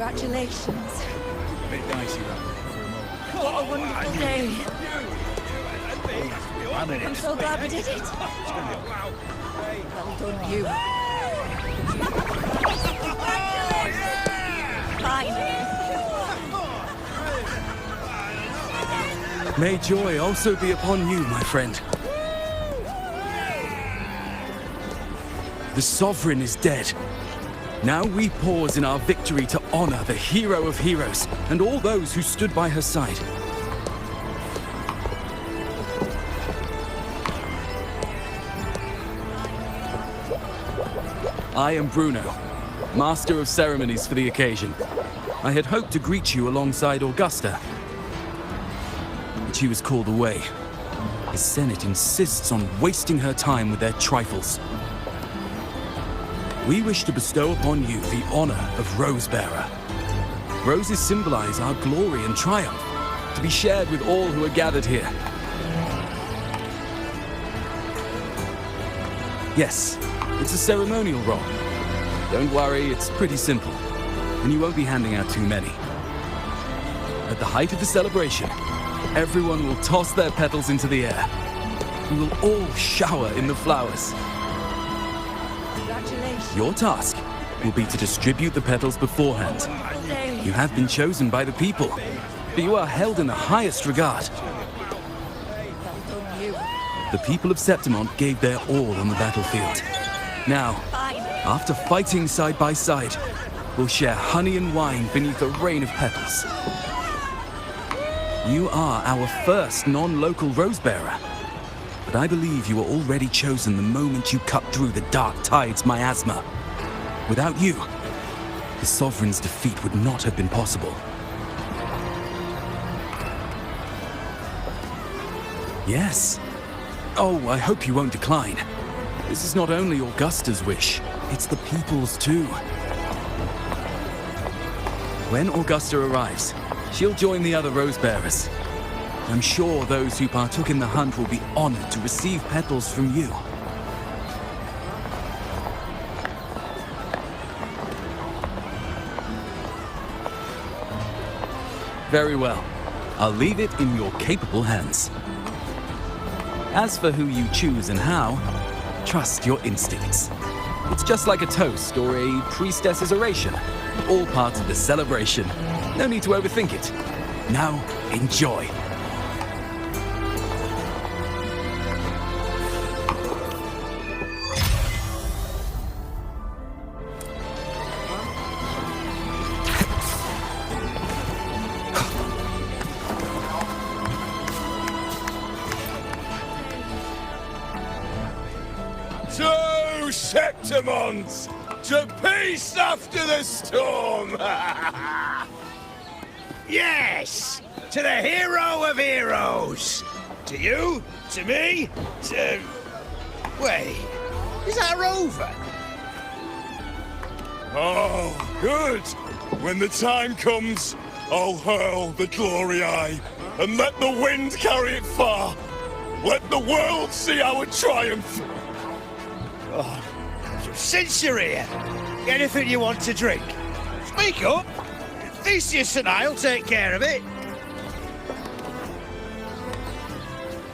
Congratulations. Bit dicey that for a moment. What a wonderful day. I'm so glad we did it. Well done, you. Finally. May joy also be upon you, my friend. The Sovereign is dead. Now we pause in our victory to honor the hero of heroes and all those who stood by her side. I am Bruno, Master of Ceremonies for the occasion. I had hoped to greet you alongside Augusta, but she was called away. The Senate insists on wasting her time with their trifles. We wish to bestow upon you the honor of Rosebearer. Roses symbolize our glory and triumph, to be shared with all who are gathered here. Yes, it's a ceremonial role. Don't worry, it's pretty simple, and you won't be handing out too many. At the height of the celebration, everyone will toss their petals into the air. We will all shower in the flowers. Your task will be to distribute the petals beforehand. You have been chosen by the people, but you are held in the highest regard. The people of Septimont gave their all on the battlefield. Now, after fighting side by side, we'll share honey and wine beneath a rain of petals. You are our first non-local Rosebearer, but I believe you were already chosen the moment you cut through the Dark Tide's miasma. Without you, the Sovereign's defeat would not have been possible. Yes. Oh, I hope you won't decline. This is not only Augusta's wish, it's the people's too. When Augusta arrives, she'll join the other Rosebearers. I'm sure those who partook in the hunt will be honored to receive petals from you. Very well. I'll leave it in your capable hands. As for who you choose and how, trust your instincts. It's just like a toast or a priestess's oration. All part of the celebration. No need to overthink it. Now, enjoy. To Septimont! To peace after the storm! Yes! To the hero of heroes! To you, to me, to... Wait, is that a rover? Oh, good! When the time comes, I'll hurl the glory eye and let the wind carry it far. Let the world see our triumph. Oh, since you're here, anything you want to drink? Speak up! Theseus and I'll take care of it.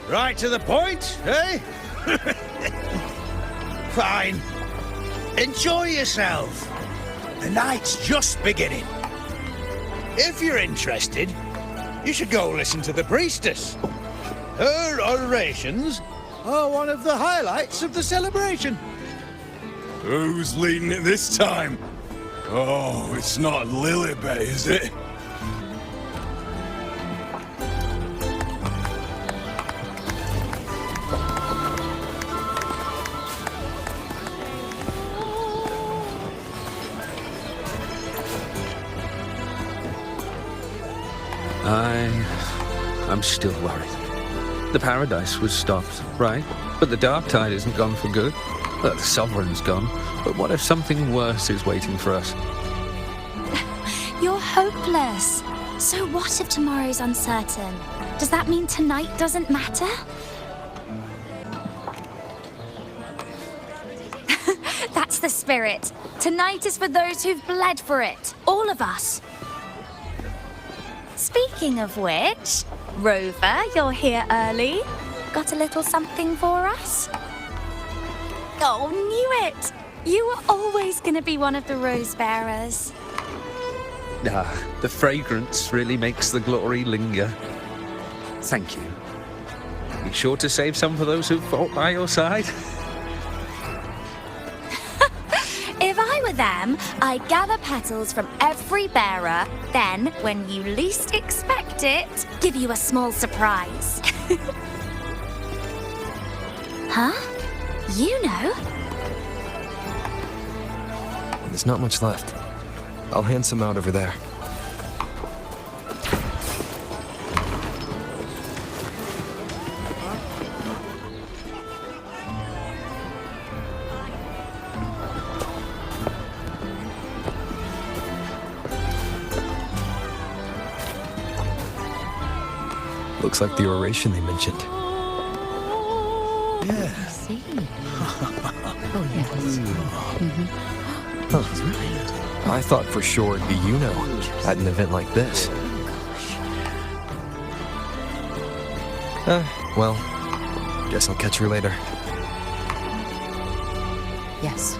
Right to the point, eh? Fine. Enjoy yourself. The night's just beginning. If you're interested, you should go listen to the priestess. Her orations are one of the highlights of the celebration. Who's leading it this time? Oh, it's not Lilibet, is it? I'm still worried. The Paradise was stopped, right? But the Dark Tide isn't gone for good. Well, the Sovereign's gone. But what if something worse is waiting for us? You're hopeless. So what if tomorrow's uncertain? Does that mean tonight doesn't matter? That's the spirit. Tonight is for those who've bled for it. All of us. Speaking of which, Rover, you're here early. Got a little something for us? Oh, knew it! You were always going to be one of the rose bearers. The fragrance really makes the glory linger. Thank you. Be sure to save some for those who fought by your side. If I were them, I'd gather petals from every bearer, then, when you least expect it, give you a small surprise. Huh? You know? There's not much left. I'll hand some out over there. Looks like the oration they mentioned. Yeah. See? Oh, yes. I thought for sure it'd be at an event like this. Well, guess I'll catch her later. Yes.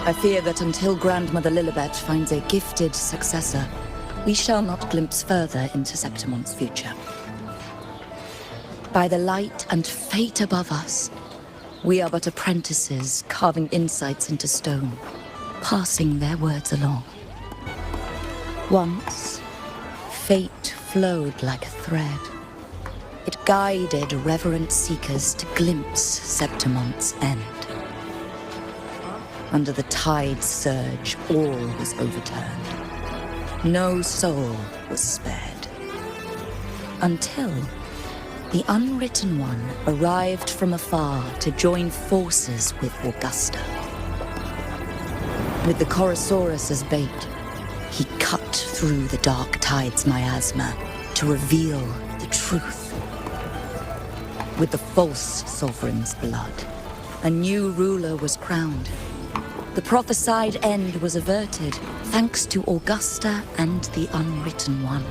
I fear that until Grandmother Lilibet finds a gifted successor, we shall not glimpse further into Septimon's future. By the light and fate above us, we are but apprentices carving insights into stone, passing their words along. Once, fate flowed like a thread. It guided reverent seekers to glimpse Septimon's end. Under the tide's surge, all was overturned. No soul was spared. Until the Unwritten One arrived from afar to join forces with Augusta. With the Chorosaurus as bait, he cut through the dark tide's miasma to reveal the truth. With the false sovereign's blood, a new ruler was crowned. The prophesied end was averted thanks to Augusta and the Unwritten One.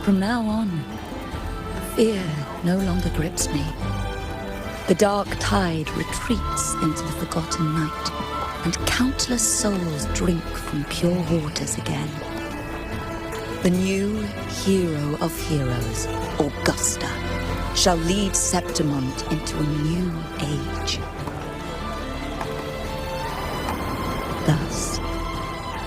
From now on, fear no longer grips me. The dark tide retreats into the forgotten night, and countless souls drink from pure waters again. The new hero of heroes, Augusta, shall lead Septimont into a new age. Thus,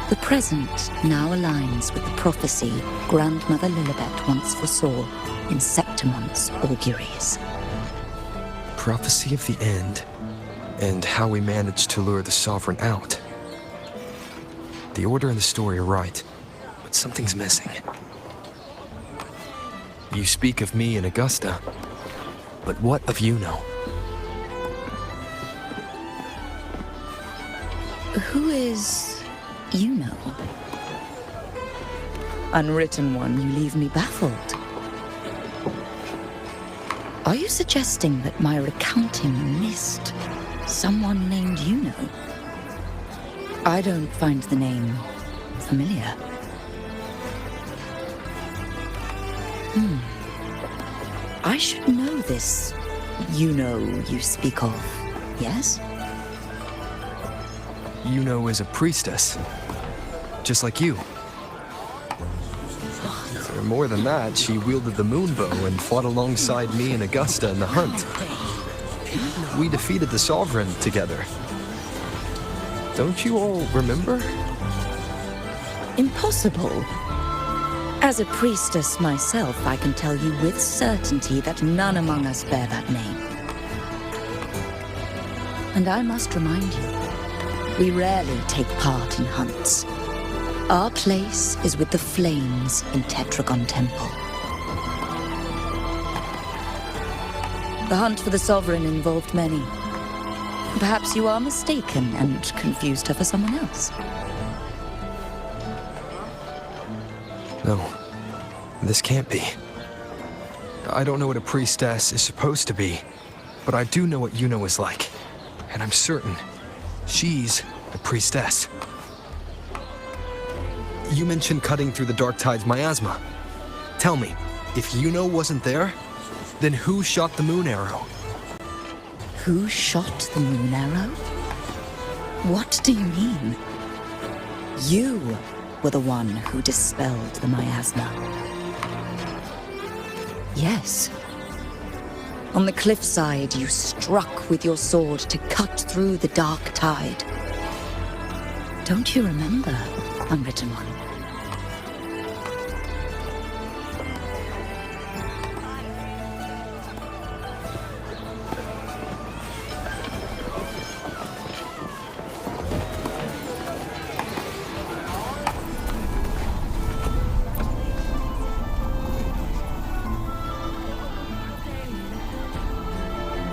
the present now aligns with the prophecy Grandmother Lilibet once foresaw in Septimont's auguries. Prophecy of the end, and how we managed to lure the Sovereign out. The order and the story are right, but something's missing. You speak of me and Augusta, but what of Yuno? Who is Yuno? Unwritten One, you leave me baffled. Are you suggesting that my recounting missed someone named Yuno? I don't find the name familiar. I should know this Yuno you speak of, yes? Yuno is a priestess, just like you. Or more than that, she wielded the moonbow and fought alongside me and Augusta in the hunt. We defeated the Sovereign together. Don't you all remember? Impossible. As a priestess myself, I can tell you with certainty that none among us bear that name. And I must remind you, we rarely take part in hunts. Our place is with the flames in Tetragon Temple. The hunt for the Sovereign involved many. Perhaps you are mistaken and confused her for someone else. No, this can't be. I don't know what a priestess is supposed to be, but I do know what Yuno is like. and I'm certain she's the priestess. You mentioned cutting through the Dark Tide's miasma. Tell me, if Yuno wasn't there, then who shot the moon arrow? Who shot the moon arrow? What do you mean? You were the one who dispelled the miasma. Yes. On the cliffside, you struck with your sword to cut through the Dark Tide. Don't you remember, Unwritten One?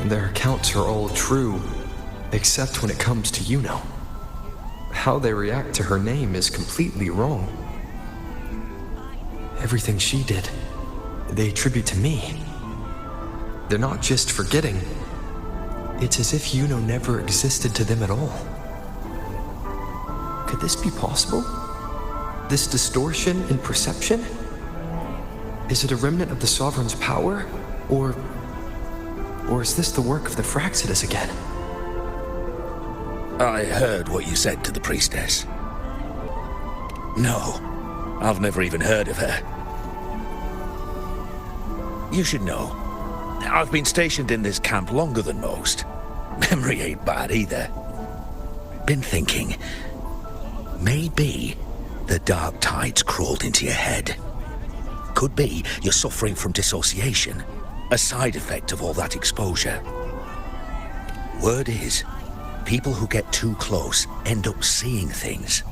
Their accounts are all true, except when it comes to Yuno. How they react to her name is completely wrong. Everything she did, they attribute to me. They're not just forgetting. It's as if Yuno never existed to them at all. Could this be possible? This distortion in perception? Is it a remnant of the Sovereign's power? Or is this the work of the Fraxidus again? I heard what you said to the priestess. No, I've never even heard of her. You should know, I've been stationed in this camp longer than most. Memory ain't bad either. Been thinking, maybe the Dark Tide's crawled into your head. Could be you're suffering from dissociation, a side effect of all that exposure. Word is, people who get too close end up seeing things.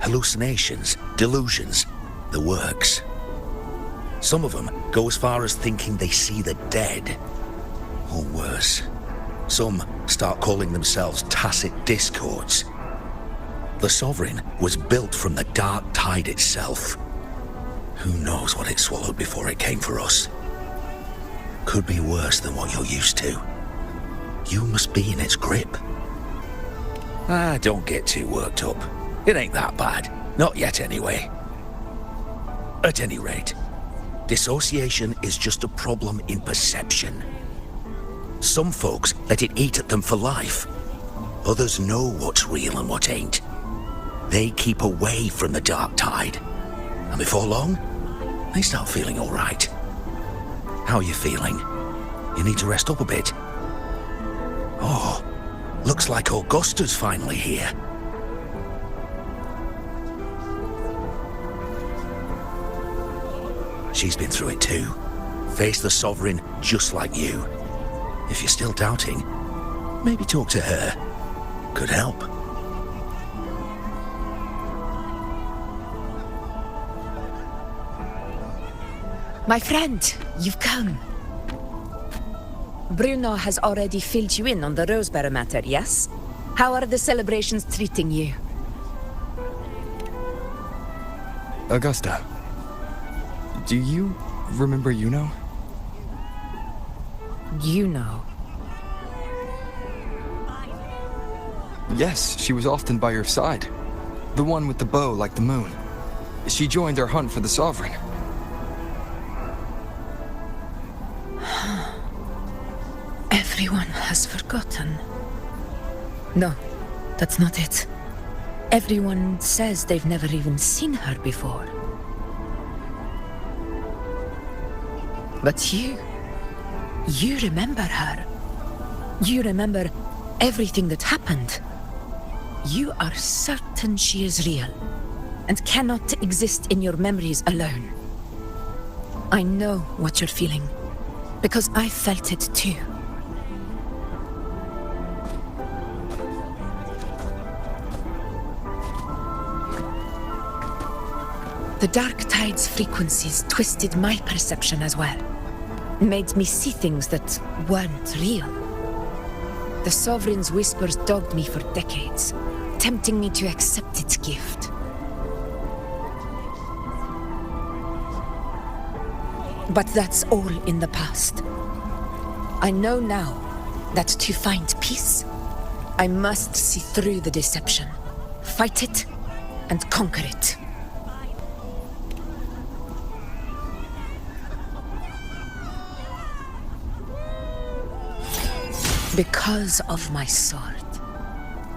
Hallucinations, delusions, the works. Some of them go as far as thinking they see the dead. Or worse, some start calling themselves tacit discords. The Sovereign was built from the Dark Tide itself. Who knows what it swallowed before it came for us? Could be worse than what you're used to. You must be in its grip. Don't get too worked up. It ain't that bad. Not yet, anyway. At any rate, dissociation is just a problem in perception. Some folks let it eat at them for life. Others know what's real and what ain't. They keep away from the Dark Tide. And before long, they start feeling all right. How are you feeling? You need to rest up a bit. Oh, looks like Augusta's finally here. She's been through it too. Faced the Sovereign just like you. If you're still doubting, maybe talk to her. Could help. My friend, you've come. Bruno has already filled you in on the Rosebearer matter, yes? How are the celebrations treating you? Augusta, do you remember Yuno? You know. Yes, she was often by your side. The one with the bow like the moon. She joined our hunt for the Sovereign. Everyone has forgotten. No, that's not it. Everyone says they've never even seen her before. But you remember her. You remember everything that happened. You are certain she is real and cannot exist in your memories alone. I know what you're feeling, because I felt it too. The Dark Tide's frequencies twisted my perception as well. Made me see things that weren't real. The Sovereign's whispers dogged me for decades, tempting me to accept its gift. But that's all in the past. I know now that to find peace, I must see through the deception, fight it, and conquer it. Because of my sword.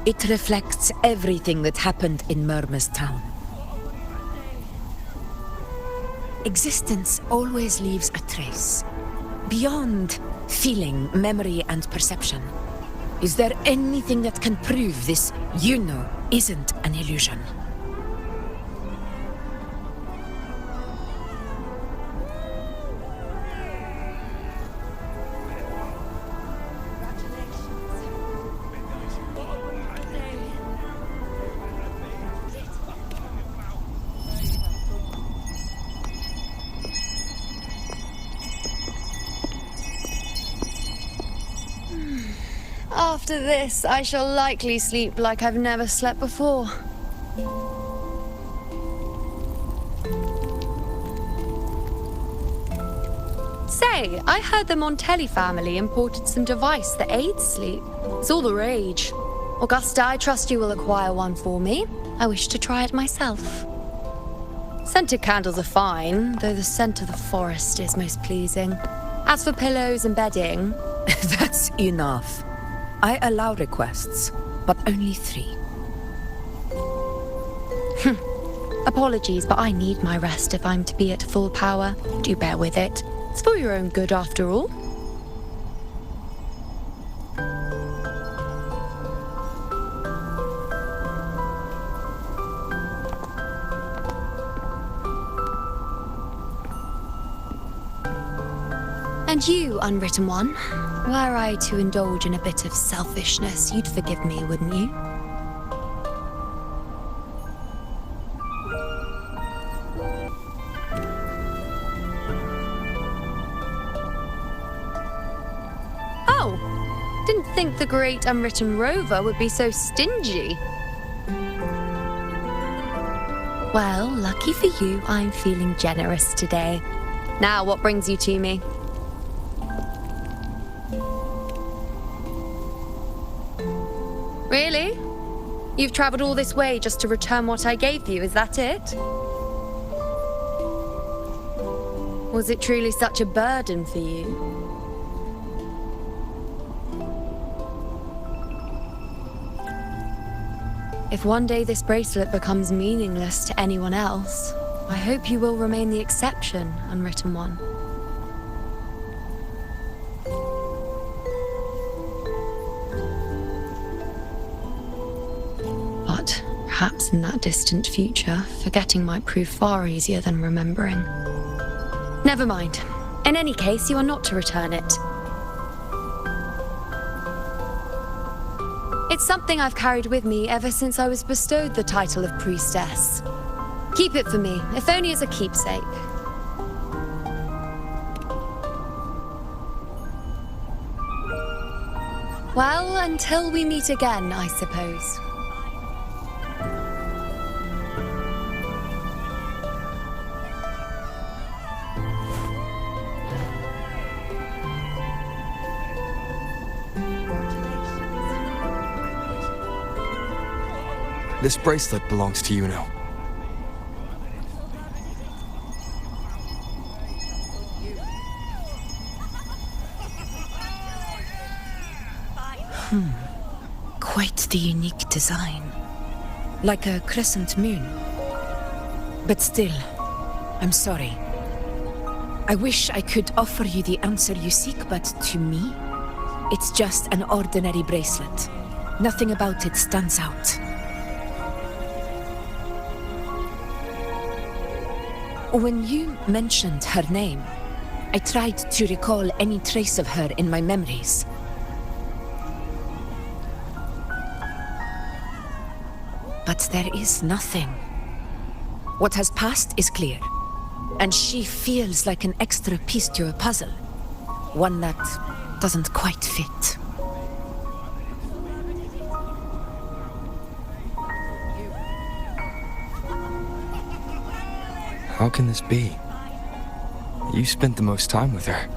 It reflects everything that happened in Murmur's town. Existence always leaves a trace. Beyond feeling, memory, and perception. Is there anything that can prove this, isn't an illusion? After this, I shall likely sleep like I've never slept before. Say, I heard the Montelli family imported some device that aids sleep. It's all the rage. Augusta, I trust you will acquire one for me. I wish to try it myself. Scented candles are fine, though the scent of the forest is most pleasing. As for pillows and bedding... That's enough. I allow requests, but only 3. Apologies, but I need my rest if I'm to be at full power. Do bear with it. It's for your own good, after all. And you, unwritten one, were I to indulge in a bit of selfishness, you'd forgive me, wouldn't you? Oh, didn't think the great unwritten rover would be so stingy. Well, lucky for you, I'm feeling generous today. Now, what brings you to me? Really? You've traveled all this way just to return what I gave you, is that it? Was it truly such a burden for you? If one day this bracelet becomes meaningless to anyone else, I hope you will remain the exception, unwritten one. But perhaps in that distant future, forgetting might prove far easier than remembering. Never mind. In any case, you are not to return it. It's something I've carried with me ever since I was bestowed the title of priestess. Keep it for me, if only as a keepsake. Well, until we meet again, I suppose. This bracelet belongs to you now. Quite the unique design. Like a crescent moon. But still, I'm sorry. I wish I could offer you the answer you seek, but to me, it's just an ordinary bracelet. Nothing about it stands out. When you mentioned her name, I tried to recall any trace of her in my memories. But there is nothing. What has passed is clear, and she feels like an extra piece to a puzzle, one that doesn't quite fit. How can this be? You spent the most time with her.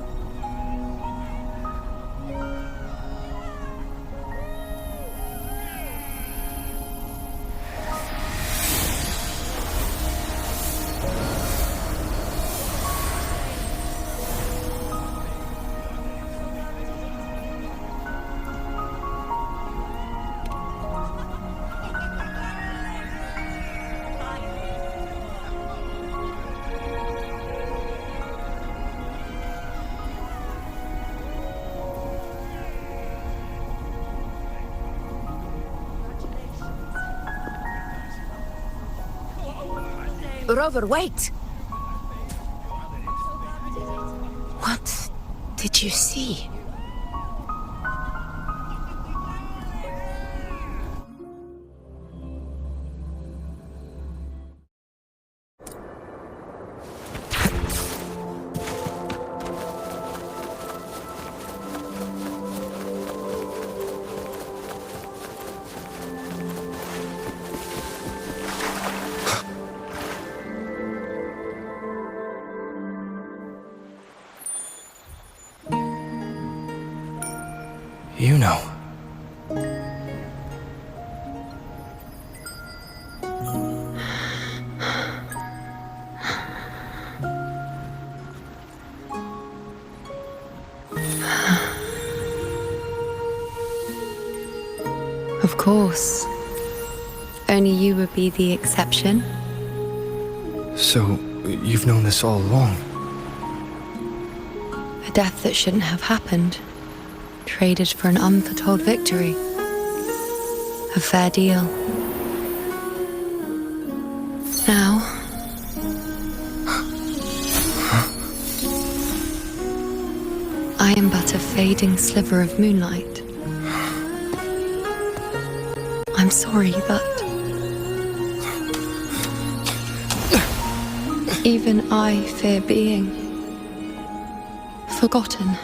Rover, wait! What did you see? You know. Of course. Only you would be the exception. So, you've known this all along? A death that shouldn't have happened. Traded for an unforetold victory. A fair deal. Now... I am but a fading sliver of moonlight. I'm sorry, but... even I fear being... forgotten.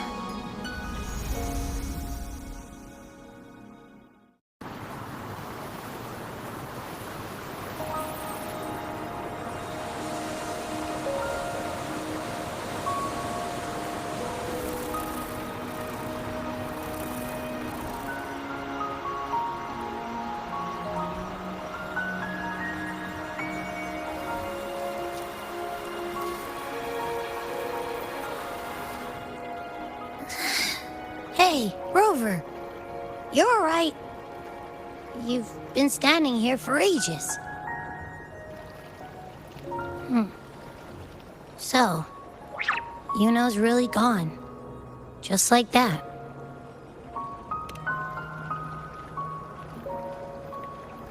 Hey, Rover. You're all right. You've been standing here for ages. So, Yuno's really gone. Just like that.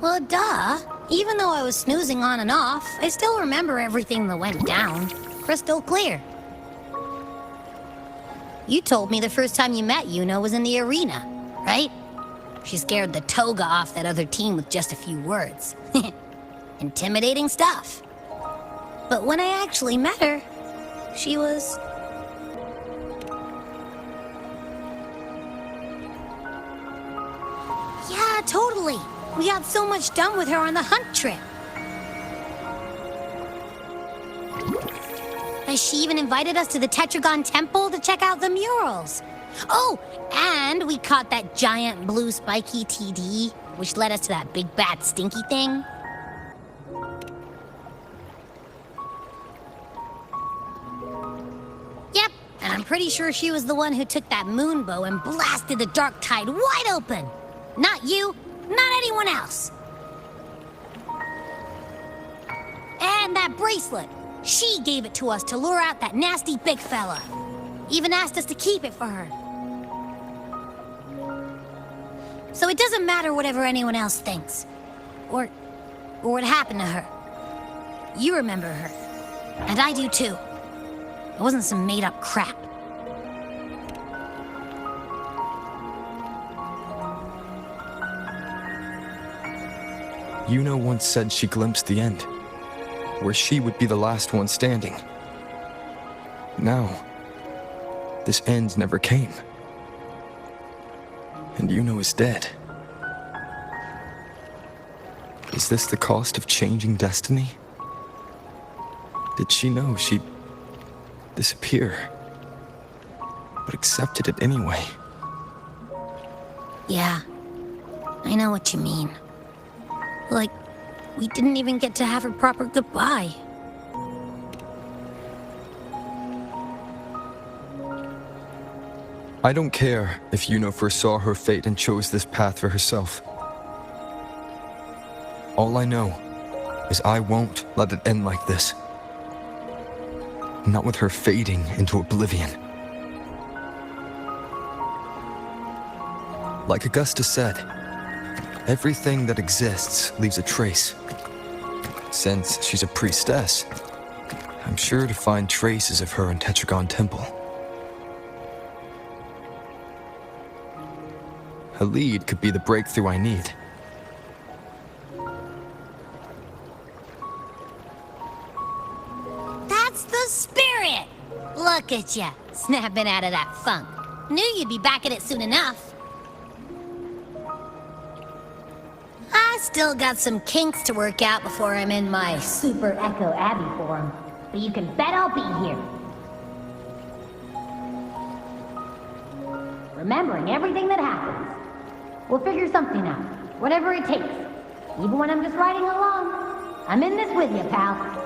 Well, duh. Even though I was snoozing on and off, I still remember everything that went down. Crystal clear. You told me the first time you met Yuno was in the arena, right? She scared the toga off that other team with just a few words. Intimidating stuff. But when I actually met her, she was... Yeah, totally. We got so much done with her on the hunt trip. She even invited us to the Tetragon Temple to check out the murals. Oh, and we caught that giant blue spiky TD, which led us to that big bad stinky thing. Yep, and I'm pretty sure she was the one who took that moon bow and blasted the dark tide wide open. Not you, not anyone else. And that bracelet. She gave it to us to lure out that nasty big fella. Even asked us to keep it for her. So it doesn't matter whatever anyone else thinks. Or what happened to her. You remember her. And I do too. It wasn't some made-up crap. Yuno once said she glimpsed the end, where she would be the last one standing. Now, this end never came. And Yuno is dead. Is this the cost of changing destiny? Did she know she'd disappear, but accepted it anyway? Yeah, I know what you mean. Like, we didn't even get to have a proper goodbye. I don't care if Yuno foresaw her fate and chose this path for herself. All I know is I won't let it end like this. Not with her fading into oblivion. Like Augusta said, everything that exists leaves a trace. Since she's a priestess, I'm sure to find traces of her in Tetragon Temple. Her lead could be the breakthrough I need. That's the spirit! Look at ya, snapping out of that funk. Knew you'd be back at it soon enough. I still got some kinks to work out before I'm in my Super Echo Abbey form, but you can bet I'll be here. Remembering everything that happens. We'll figure something out, whatever it takes. Even when I'm just riding along. I'm in this with you, pal.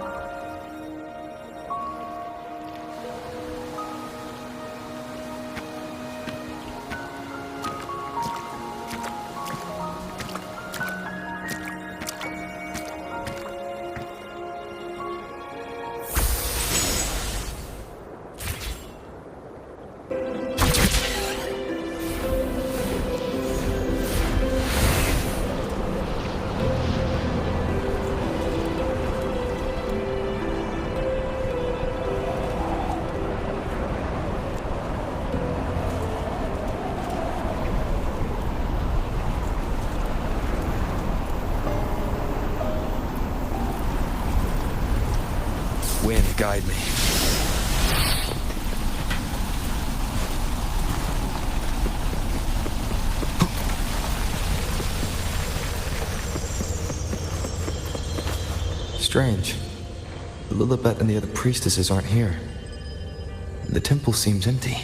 Wind, guide me. Strange. Lilibet and the other priestesses aren't here. The temple seems empty.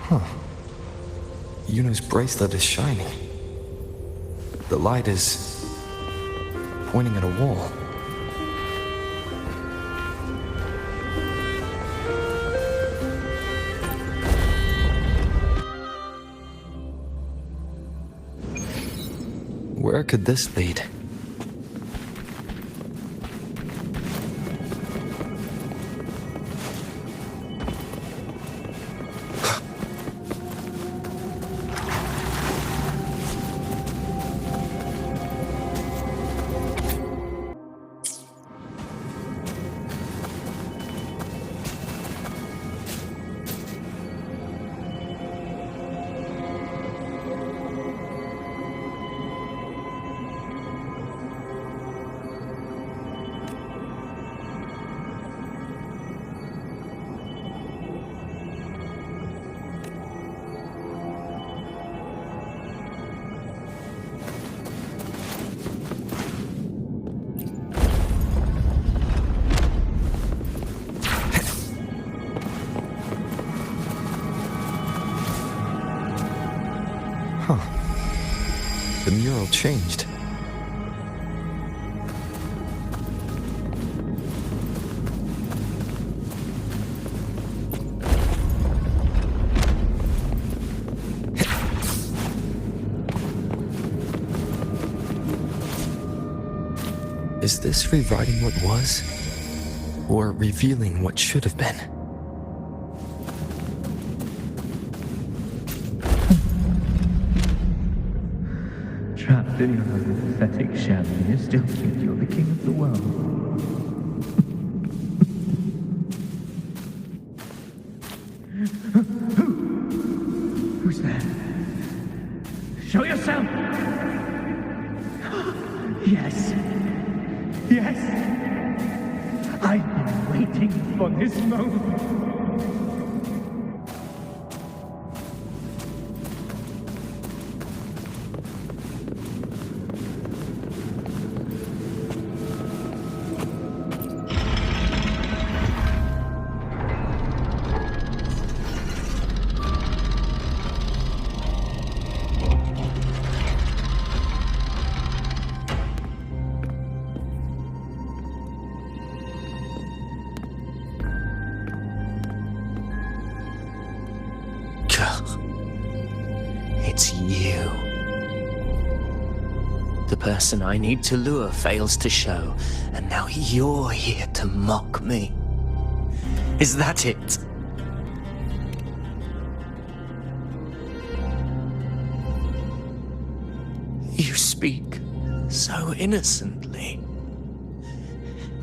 Huh. Yuno's bracelet is shining. The light is pointing at a wall. Where could this lead? The mural changed. Is this rewriting what was? Or revealing what should have been? Trapped in your own pathetic shell, and you still think you're the king of the world. Who's there? Show yourself! Yes. Yes! I've been waiting for this moment. It's you. The person I need to lure fails to show, and now you're here to mock me. Is that it? You speak so innocently,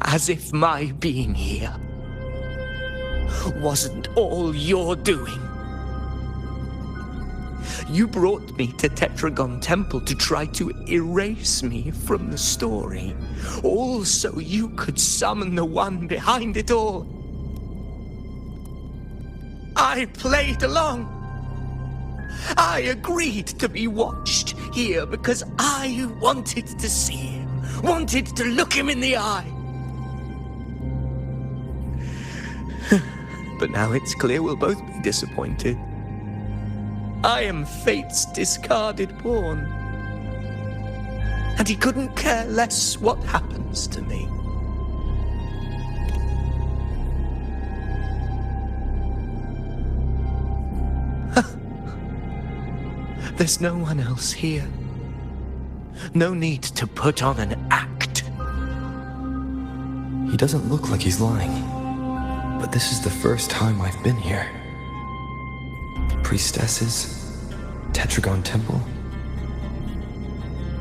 as if my being here wasn't all your doing. You brought me to Tetragon Temple to try to erase me from the story, all so you could summon the one behind it all. I played along. I agreed to be watched here because I wanted to see him, wanted to look him in the eye. But now it's clear we'll both be disappointed. I am fate's discarded pawn. And he couldn't care less what happens to me. There's no one else here. No need to put on an act. He doesn't look like he's lying. But this is the first time I've been here. Priestesses? Tetragon Temple?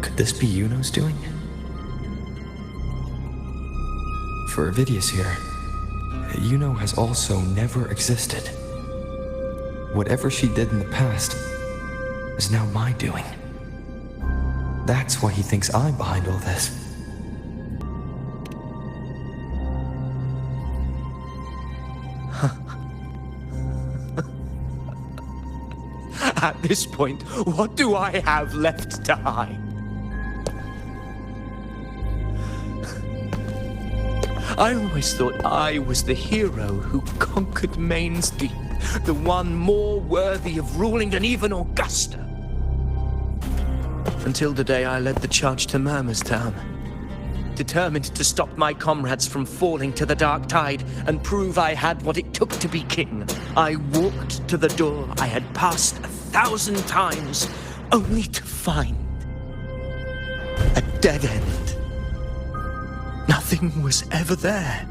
Could this be Yuno's doing? For Avidius here, Yuno has also never existed. Whatever she did in the past is now my doing. That's why he thinks I'm behind all this. At this point, what do I have left to hide? I always thought I was the hero who conquered Main's Deep, the one more worthy of ruling than even Augusta. Until the day I led the charge to Murmur's Town, determined to stop my comrades from falling to the dark tide and prove I had what it took to be king. I walked to the door I had passed 1,000 times, only to find a dead end. Nothing was ever there.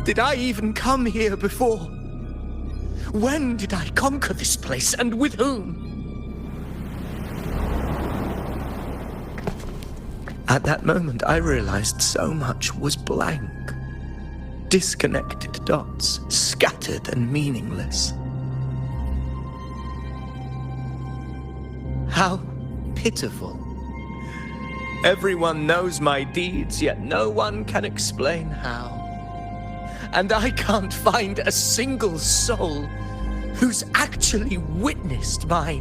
Did I even come here before? When did I conquer this place, and with whom? At that moment, I realized so much was blank. Disconnected dots, scattered and meaningless. How pitiful. Everyone knows my deeds, yet no one can explain how. And I can't find a single soul who's actually witnessed my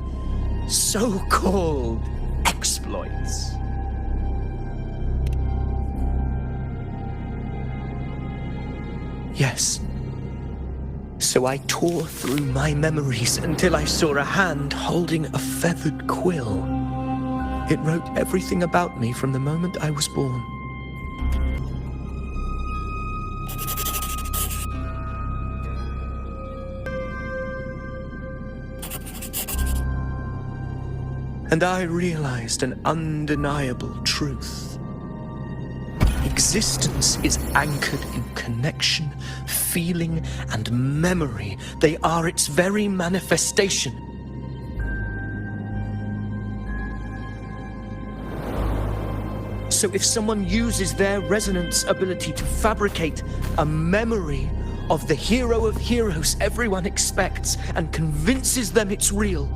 so-called exploits. Yes. So I tore through my memories until I saw a hand holding a feathered quill. It wrote everything about me from the moment I was born. And I realized an undeniable truth. Existence is anchored in connection, feeling, and memory. They are its very manifestation. So if someone uses their resonance ability to fabricate a memory of the hero of heroes everyone expects and convinces them it's real,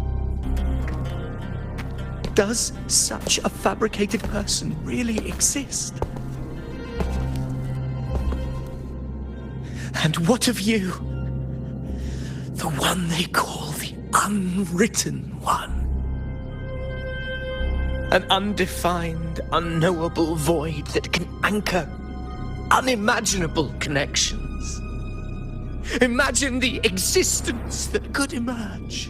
does such a fabricated person really exist? And what of you? The one they call the unwritten one. An undefined, unknowable void that can anchor unimaginable connections. Imagine the existence that could emerge.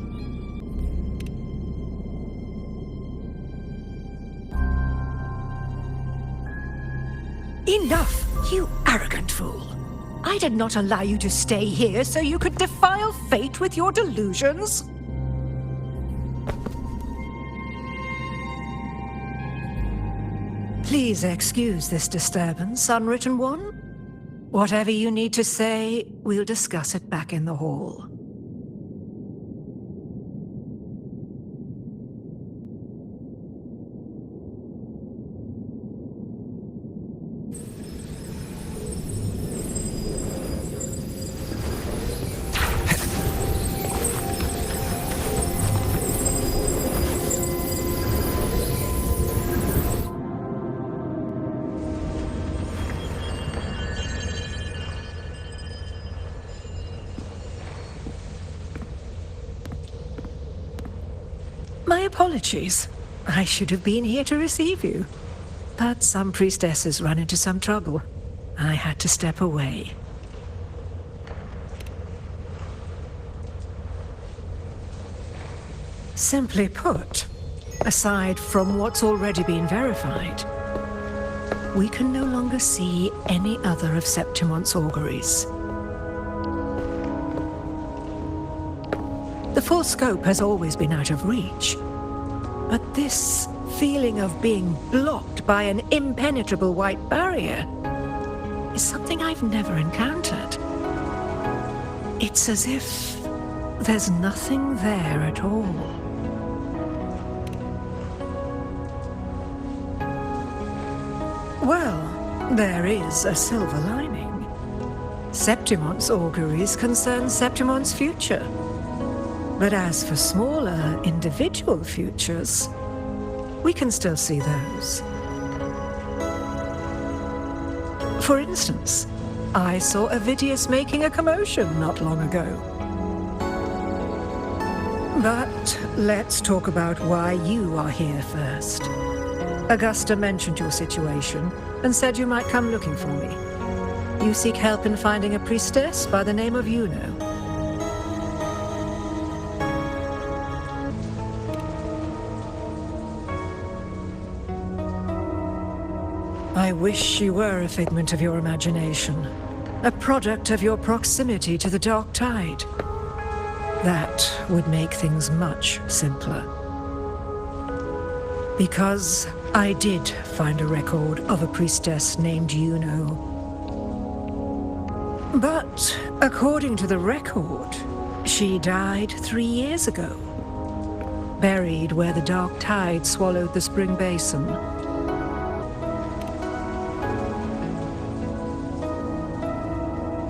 Enough, you arrogant fool. I did not allow you to stay here so you could defile fate with your delusions. Please excuse this disturbance, Unwritten One. Whatever you need to say, we'll discuss it back in the hall. apologies. I should have been here to receive you. But some priestesses run into some trouble. I had to step away. Simply put, aside from what's already been verified, we can no longer see any other of Septimon's auguries. The full scope has always been out of reach, but this feeling of being blocked by an impenetrable white barrier is something I've never encountered. It's as if there's nothing there at all. Well, there is a silver lining. Septimon's auguries concern Septimon's future. But as for smaller, individual futures, we can still see those. For instance, I saw Avidius making a commotion not long ago. But let's talk about why you are here first. Augusta mentioned your situation and said you might come looking for me. You seek help in finding a priestess by the name of Yuno. I wish she were a figment of your imagination, a product of your proximity to the dark tide. That would make things much simpler. Because I did find a record of a priestess named Yuno. But according to the record, she died 3 years ago, buried where the dark tide swallowed the spring basin.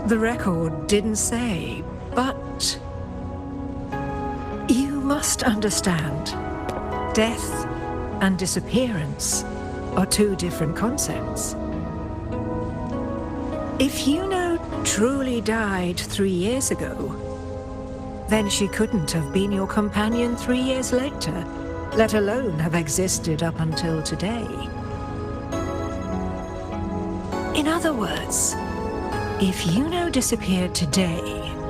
The record didn't say, but you must understand, death and disappearance are two different concepts. If Yuno truly died 3 years ago, then she couldn't have been your companion 3 years later, let alone have existed up until today. In other words, if Yuno disappeared today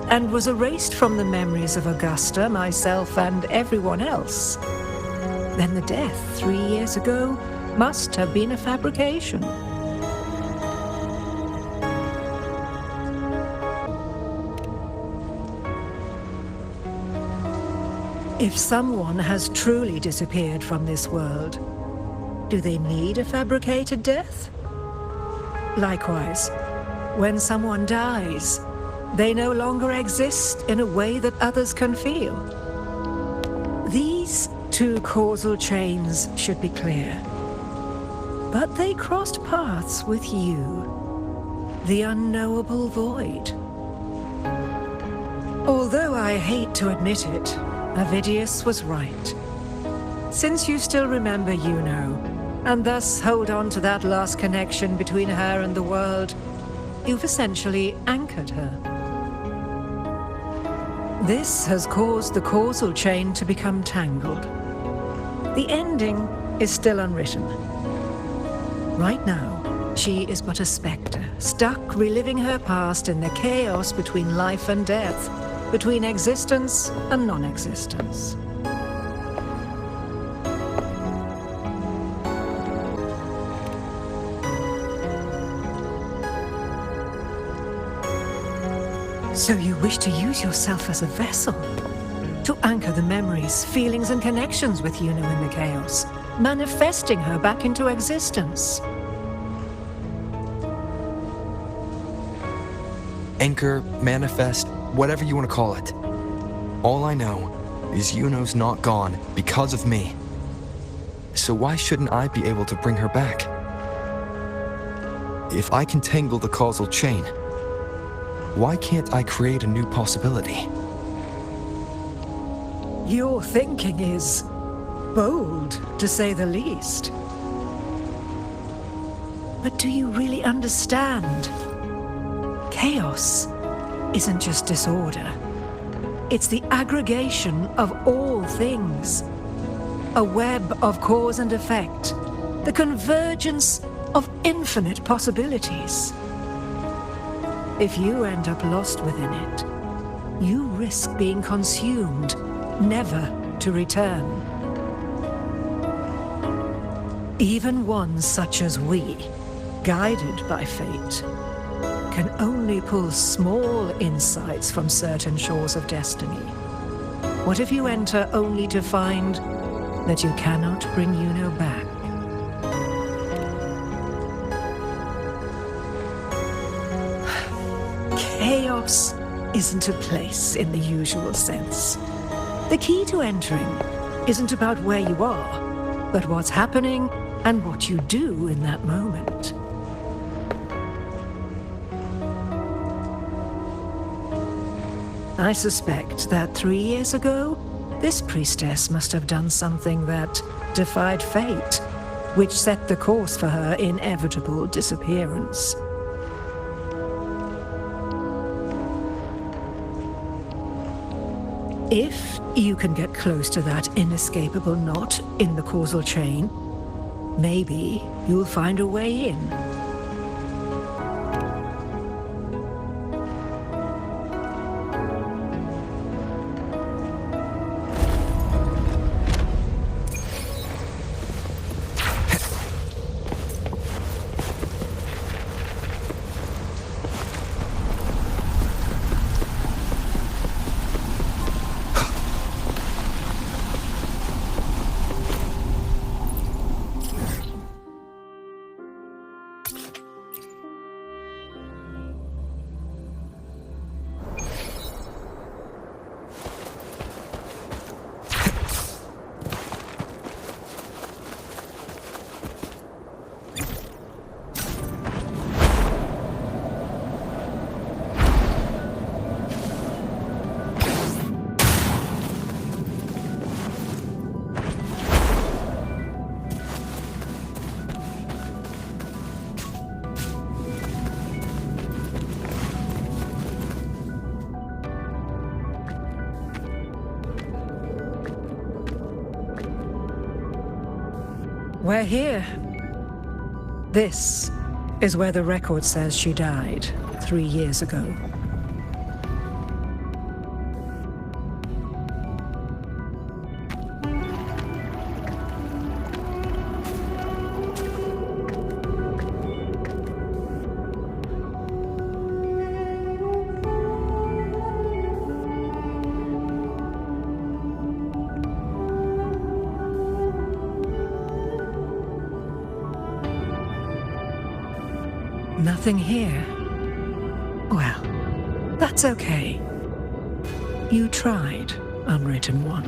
and was erased from the memories of Augusta, myself, and everyone else, then the death 3 years ago must have been a fabrication. If someone has truly disappeared from this world, do they need a fabricated death? Likewise, when someone dies, they no longer exist in a way that others can feel. These two causal chains should be clear. But they crossed paths with you, the unknowable void. Although I hate to admit it, Avidius was right. Since you still remember Yuno, and thus hold on to that last connection between her and the world, you've essentially anchored her. This has caused the causal chain to become tangled. The ending is still unwritten. Right now, she is but a spectre, stuck reliving her past in the chaos between life and death, between existence and non-existence. So you wish to use yourself as a vessel, to anchor the memories, feelings, and connections with Yuno in the chaos, manifesting her back into existence. Anchor, manifest, whatever you want to call it. All I know is Yuno's not gone because of me. So why shouldn't I be able to bring her back? If I can tangle the causal chain, why can't I create a new possibility? Your thinking is bold, to say the least. But do you really understand? Chaos isn't just disorder. It's the aggregation of all things. a web of cause and effect, the convergence of infinite possibilities. If you end up lost within it, you risk being consumed, never to return. Even ones such as we, guided by fate, can only pull small insights from certain shores of destiny. What if you enter only to find that you cannot bring Yuno back? Chaos isn't a place in the usual sense. The key to entering isn't about where you are, but what's happening and what you do in that moment. I suspect that 3 years ago, this priestess must have done something that defied fate, which set the course for her inevitable disappearance. If you can get close to that inescapable knot in the causal chain, maybe you'll find a way in. We're here. This is where the record says she died 3 years ago. Nothing here. Well, that's okay. You tried, Unwritten One.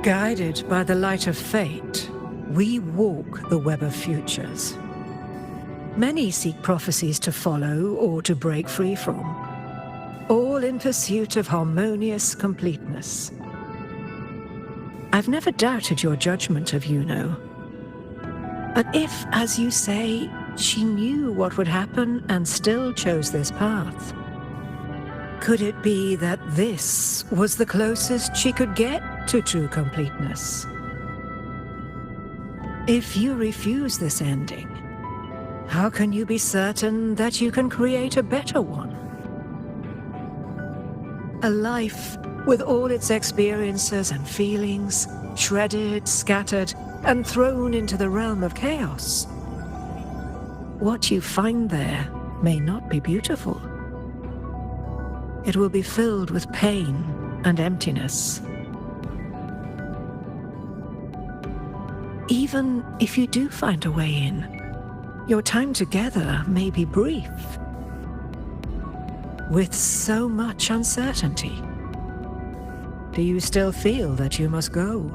Guided by the light of fate, we walk the web of futures. Many seek prophecies to follow or to break free from, all in pursuit of harmonious completeness. I've never doubted your judgment of Yuno. But if, as you say, she knew what would happen and still chose this path, could it be that this was the closest she could get to true completeness? If you refuse this ending, how can you be certain that you can create a better one? A life with all its experiences and feelings, shredded, scattered, and thrown into the realm of chaos. What you find there may not be beautiful. It will be filled with pain and emptiness. Even if you do find a way in, your time together may be brief, with so much uncertainty. Do you still feel that you must go?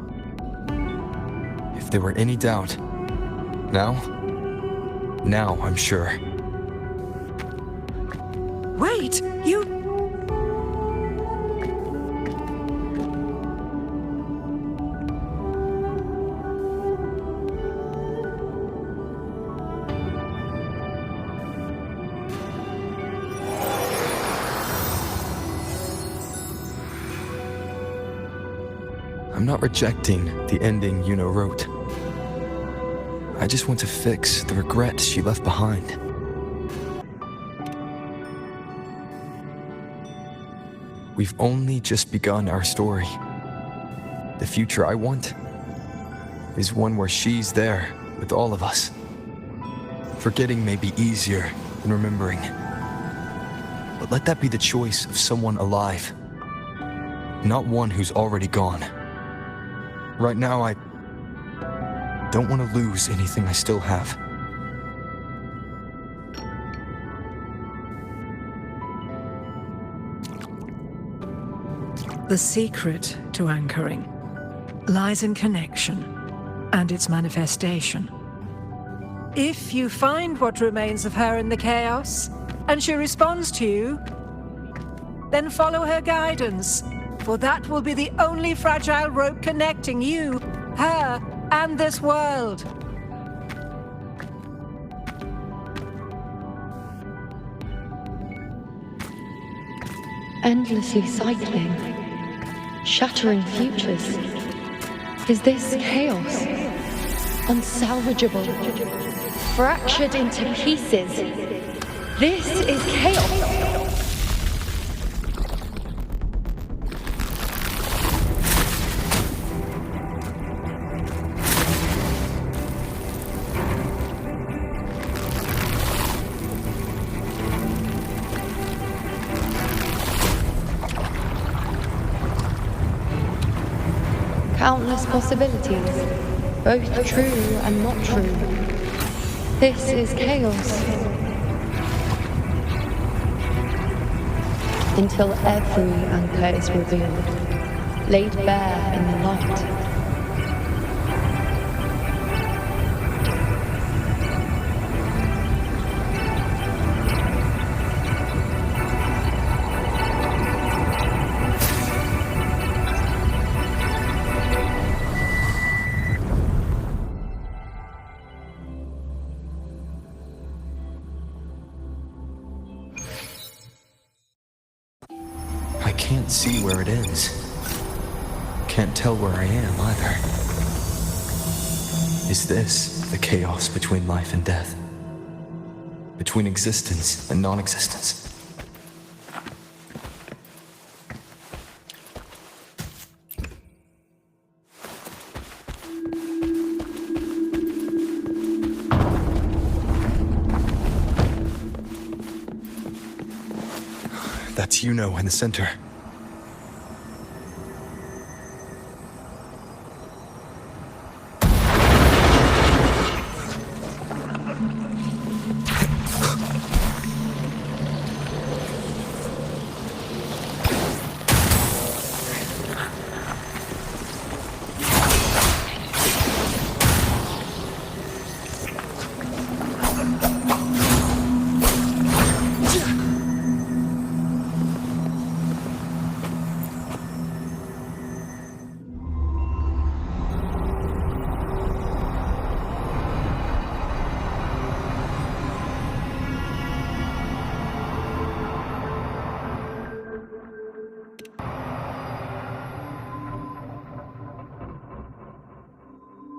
If there were any doubt, now I'm sure. Wait, you... I'm not rejecting the ending Yuno wrote. I just want to fix the regret she left behind. We've only just begun our story. The future I want is one where she's there with all of us. Forgetting may be easier than remembering. But let that be the choice of someone alive, not one who's already gone. Right now, I don't want to lose anything I still have. The secret to anchoring lies in connection and its manifestation. If you find what remains of her in the chaos, and she responds to you, then follow her guidance, for that will be the only fragile rope connecting you, her, and this world. Endlessly cycling, shattering futures. Is this chaos? Unsalvageable, fractured into pieces. This is chaos. Countless possibilities, both true and not true. This is chaos. Until every anchor is revealed, laid bare in the light. I can't see where it ends. Can't tell where I am either. Is this the chaos between life and death? Between existence and non-existence? That's Yuno in the center.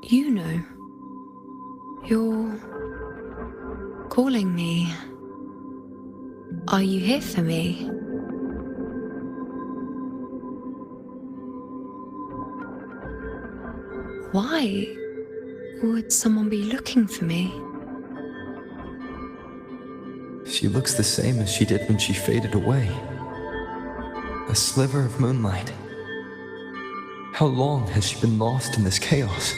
You know, you're calling me. Are you here for me? Why would someone be looking for me? She looks the same as she did when she faded away. A sliver of moonlight. How long has she been lost in this chaos?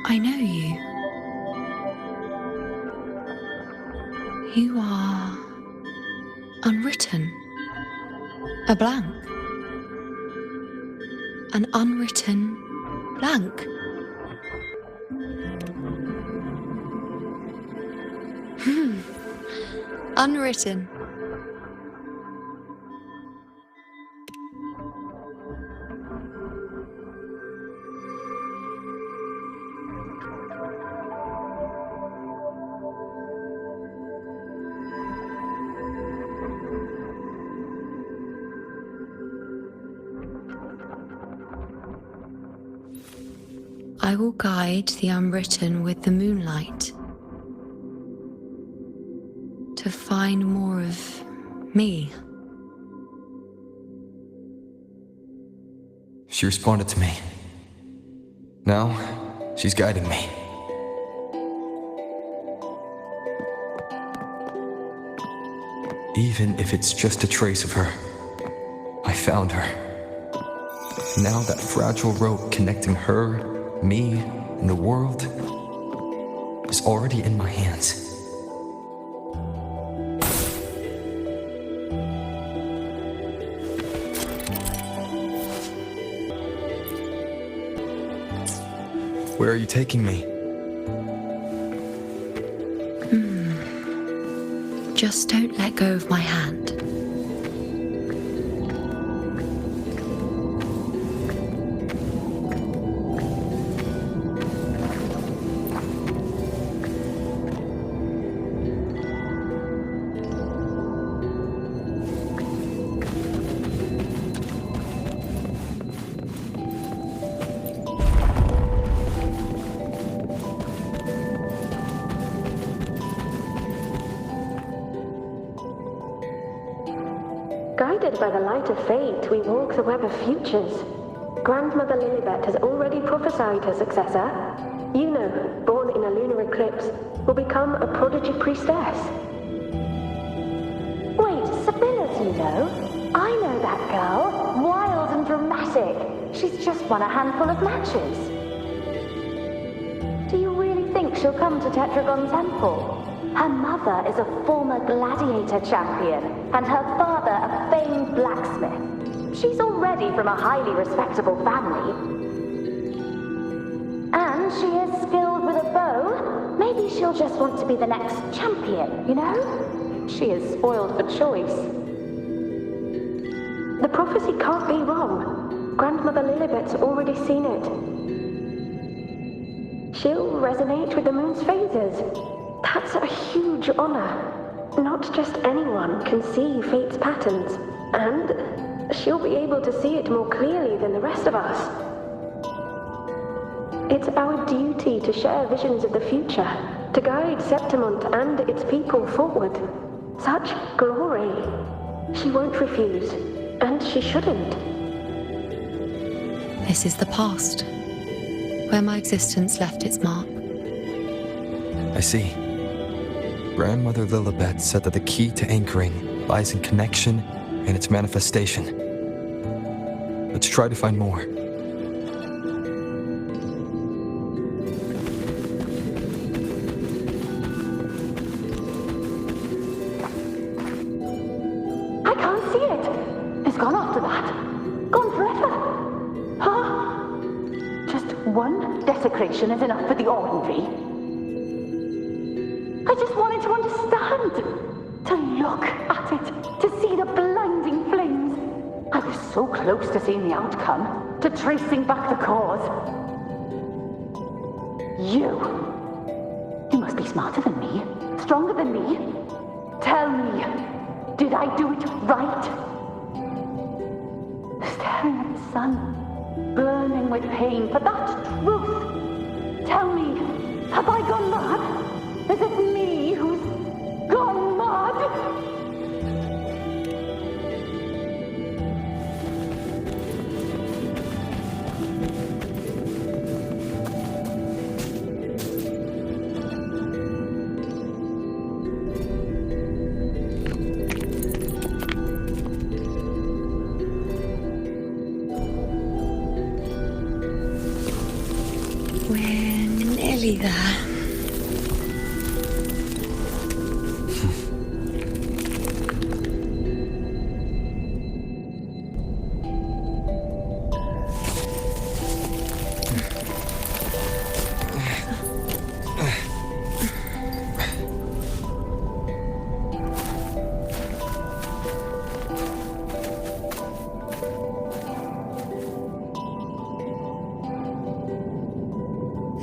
I know you. You are unwritten. A blank. An unwritten blank. Unwritten. I will guide the unwritten with the moonlight to find more of me. She responded to me. Now, she's guiding me. Even if it's just a trace of her, I found her. Now that fragile rope connecting her, me, and the world is already in my hands. Where are you taking me? Just don't let go of my hand. Guided by the light of fate, we walk the web of futures. Grandmother Lilibet has already prophesied her successor. Yuno, born in a lunar eclipse, will become a prodigy priestess. Wait, Sibylla's Yuno? I know that girl. Wild and dramatic. She's just won a handful of matches. Do you really think she'll come to Tetragon Temple? Her mother is a former gladiator champion, and her father a famed blacksmith. She's already from a highly respectable family. And she is skilled with a bow. Maybe she'll just want to be the next champion, you know? She is spoiled for choice. The prophecy can't be wrong. Grandmother Lilibet's already seen it. She'll resonate with the moon's phases. That's a huge honor. Not just anyone can see fate's patterns, and she'll be able to see it more clearly than the rest of us. It's our duty to share visions of the future, to guide Septimont and its people forward. Such glory. She won't refuse, and she shouldn't. This is the past, where my existence left its mark. I see. Grandmother Lilibet said that the key to anchoring lies in connection and its manifestation. Let's try to find more. I can't see it. It's gone after that. Gone forever. Huh? Just one desecration is enough for the ordinary. I just wanted to understand, to look at it, to see the blinding flames. I was so close to seeing the outcome, to tracing back the cause. You must be smarter than me, stronger than me. Tell me, did I do it right? Staring at the sun, burning with pain for that truth. Tell me, have I gone mad? Is it me who's gone mad? We're nearly there.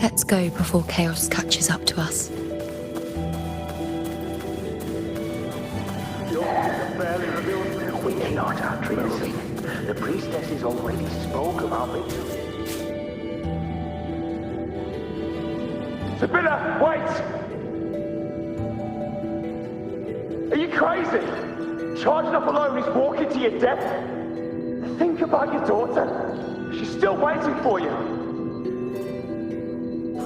Let's go before chaos catches up to us. We cannot our treason. The priestesses already spoke of our victory. Sibylla, wait! Are you crazy? Charging up alone is walking to your death. Think about your daughter. She's still waiting for you.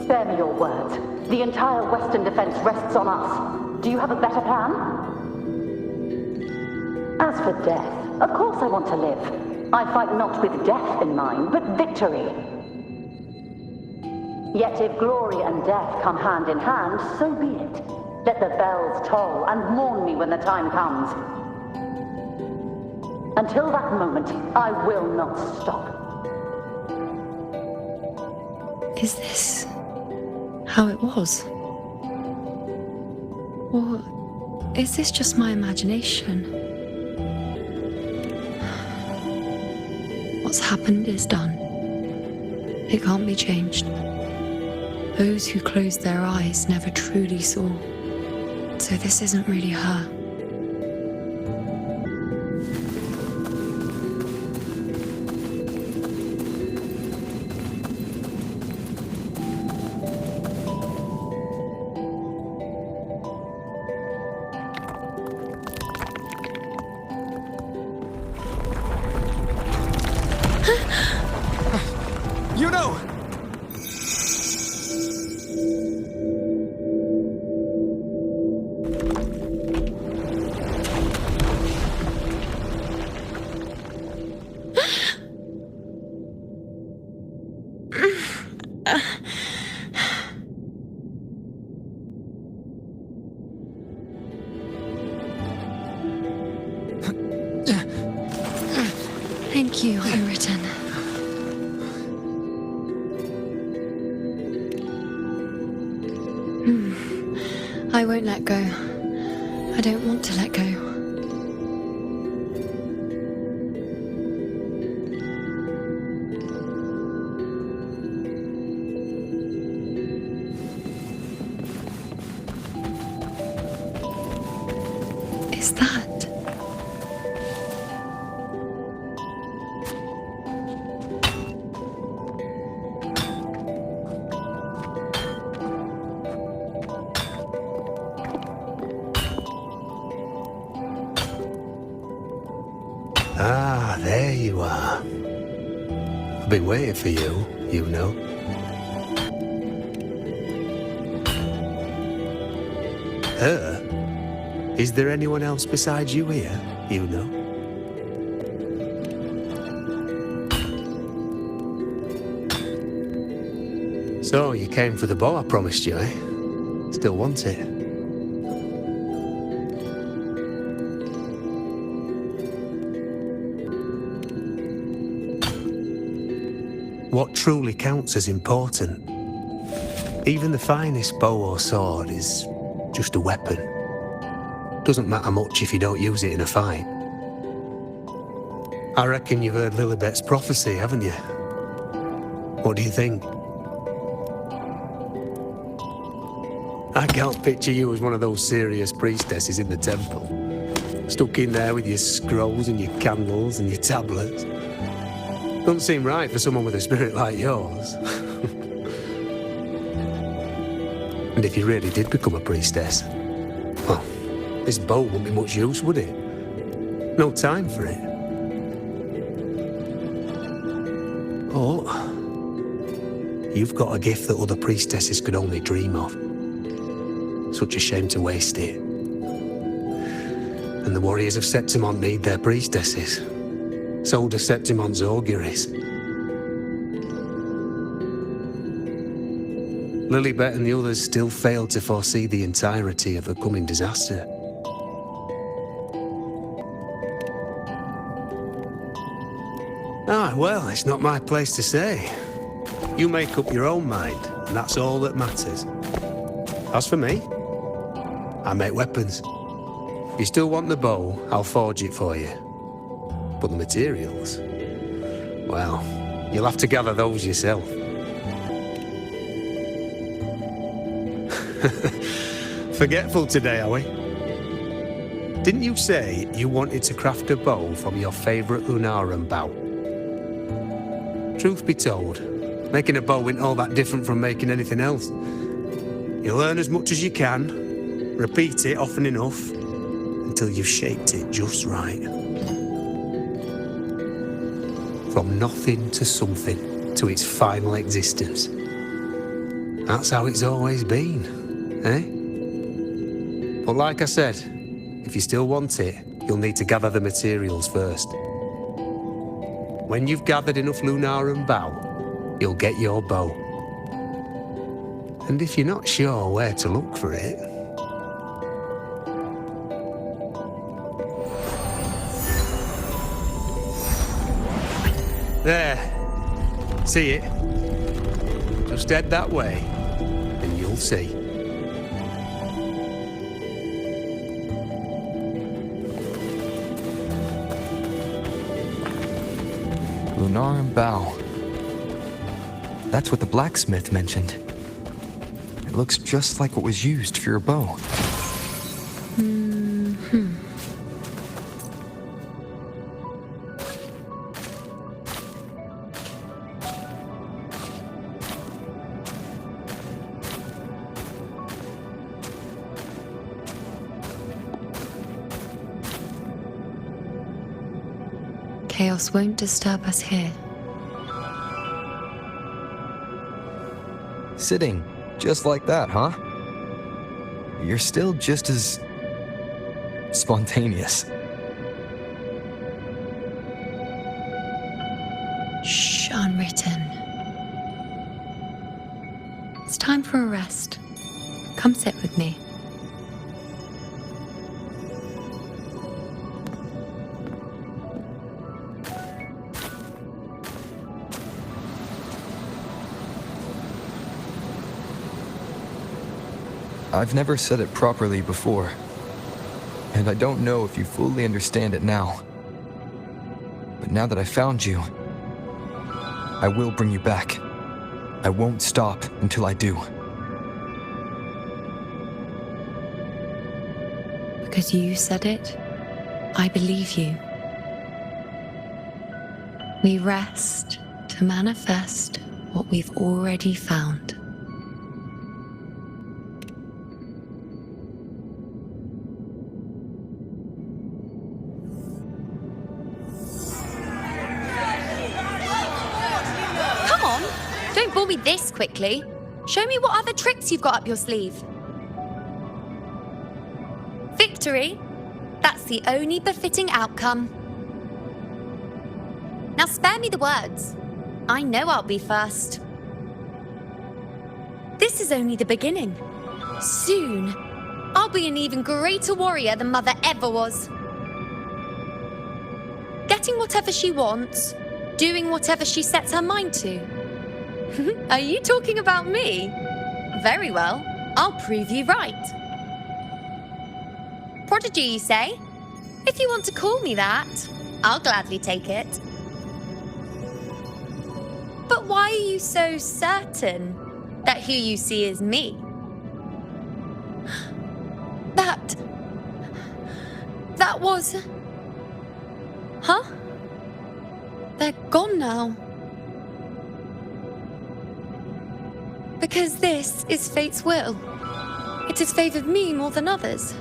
Spare me your words. The entire Western defense rests on us. Do you have a better plan? As for death, of course I want to live. I fight not with death in mind, but victory. Yet if glory and death come hand in hand, so be it. Let the bells toll and mourn me when the time comes. Until that moment, I will not stop. Is this how it was? Or is this just my imagination? What's happened is done. It can't be changed. Those who closed their eyes never truly saw. So this isn't really her. You know! Thank you, Unwritten. I won't let go. I don't want to let go. Is that? Ah, there you are. I've been waiting for you, you know. Her? Is there anyone else besides you here, you know? So, you came for the bow I promised you, eh? Still want it? What truly counts as important. Even the finest bow or sword is just a weapon. Doesn't matter much if you don't use it in a fight. I reckon you've heard Lilibet's prophecy, haven't you? What do you think? I can't picture you as one of those serious priestesses in the temple. Stuck in there with your scrolls and your candles and your tablets. Doesn't seem right for someone with a spirit like yours. And if you really did become a priestess, well, this bow wouldn't be much use, would it? No time for it. Oh, you've got a gift that other priestesses could only dream of. Such a shame to waste it. And the warriors of Septimont need their priestesses. So do Septimont's auguries. Lilibet and the others still failed to foresee the entirety of the coming disaster. Ah, well, it's not my place to say. You make up your own mind, and that's all that matters. As for me, I make weapons. If you still want the bow, I'll forge it for you. But the materials, well, you'll have to gather those yourself. Forgetful today, are we? Didn't you say you wanted to craft a bow from your favourite Lunaran bout? Truth be told, making a bow isn't all that different from making anything else. You learn as much as you can, repeat it often enough, until you've shaped it just right. From nothing to something, to its final existence. That's how it's always been, eh? But like I said, if you still want it, you'll need to gather the materials first. When you've gathered enough Lunarum bow, you'll get your bow. And if you're not sure where to look for it... There. See it? Just head that way, and you'll see. Lunarum bow. That's what the blacksmith mentioned. It looks just like what was used for your bow. Chaos won't disturb us here. Sitting just like that, huh? You're still just as spontaneous. Shh, unwritten. It's time for a rest. Come sit with me. I've never said it properly before, and I don't know if you fully understand it now. But now that I found you, I will bring you back. I won't stop until I do. Because you said it, I believe you. We rest to manifest what we've already found. This quickly. Show me what other tricks you've got up your sleeve. Victory? That's the only befitting outcome. Now spare me the words. I know I'll be first. This is only the beginning. Soon, I'll be an even greater warrior than Mother ever was. Getting whatever she wants, doing whatever she sets her mind to. Are you talking about me? Very well, I'll prove you right. Prodigy, you say? If you want to call me that, I'll gladly take it. But why are you so certain that who you see is me? That was... Huh? They're gone now. Because this is fate's will. It has favored me more than others.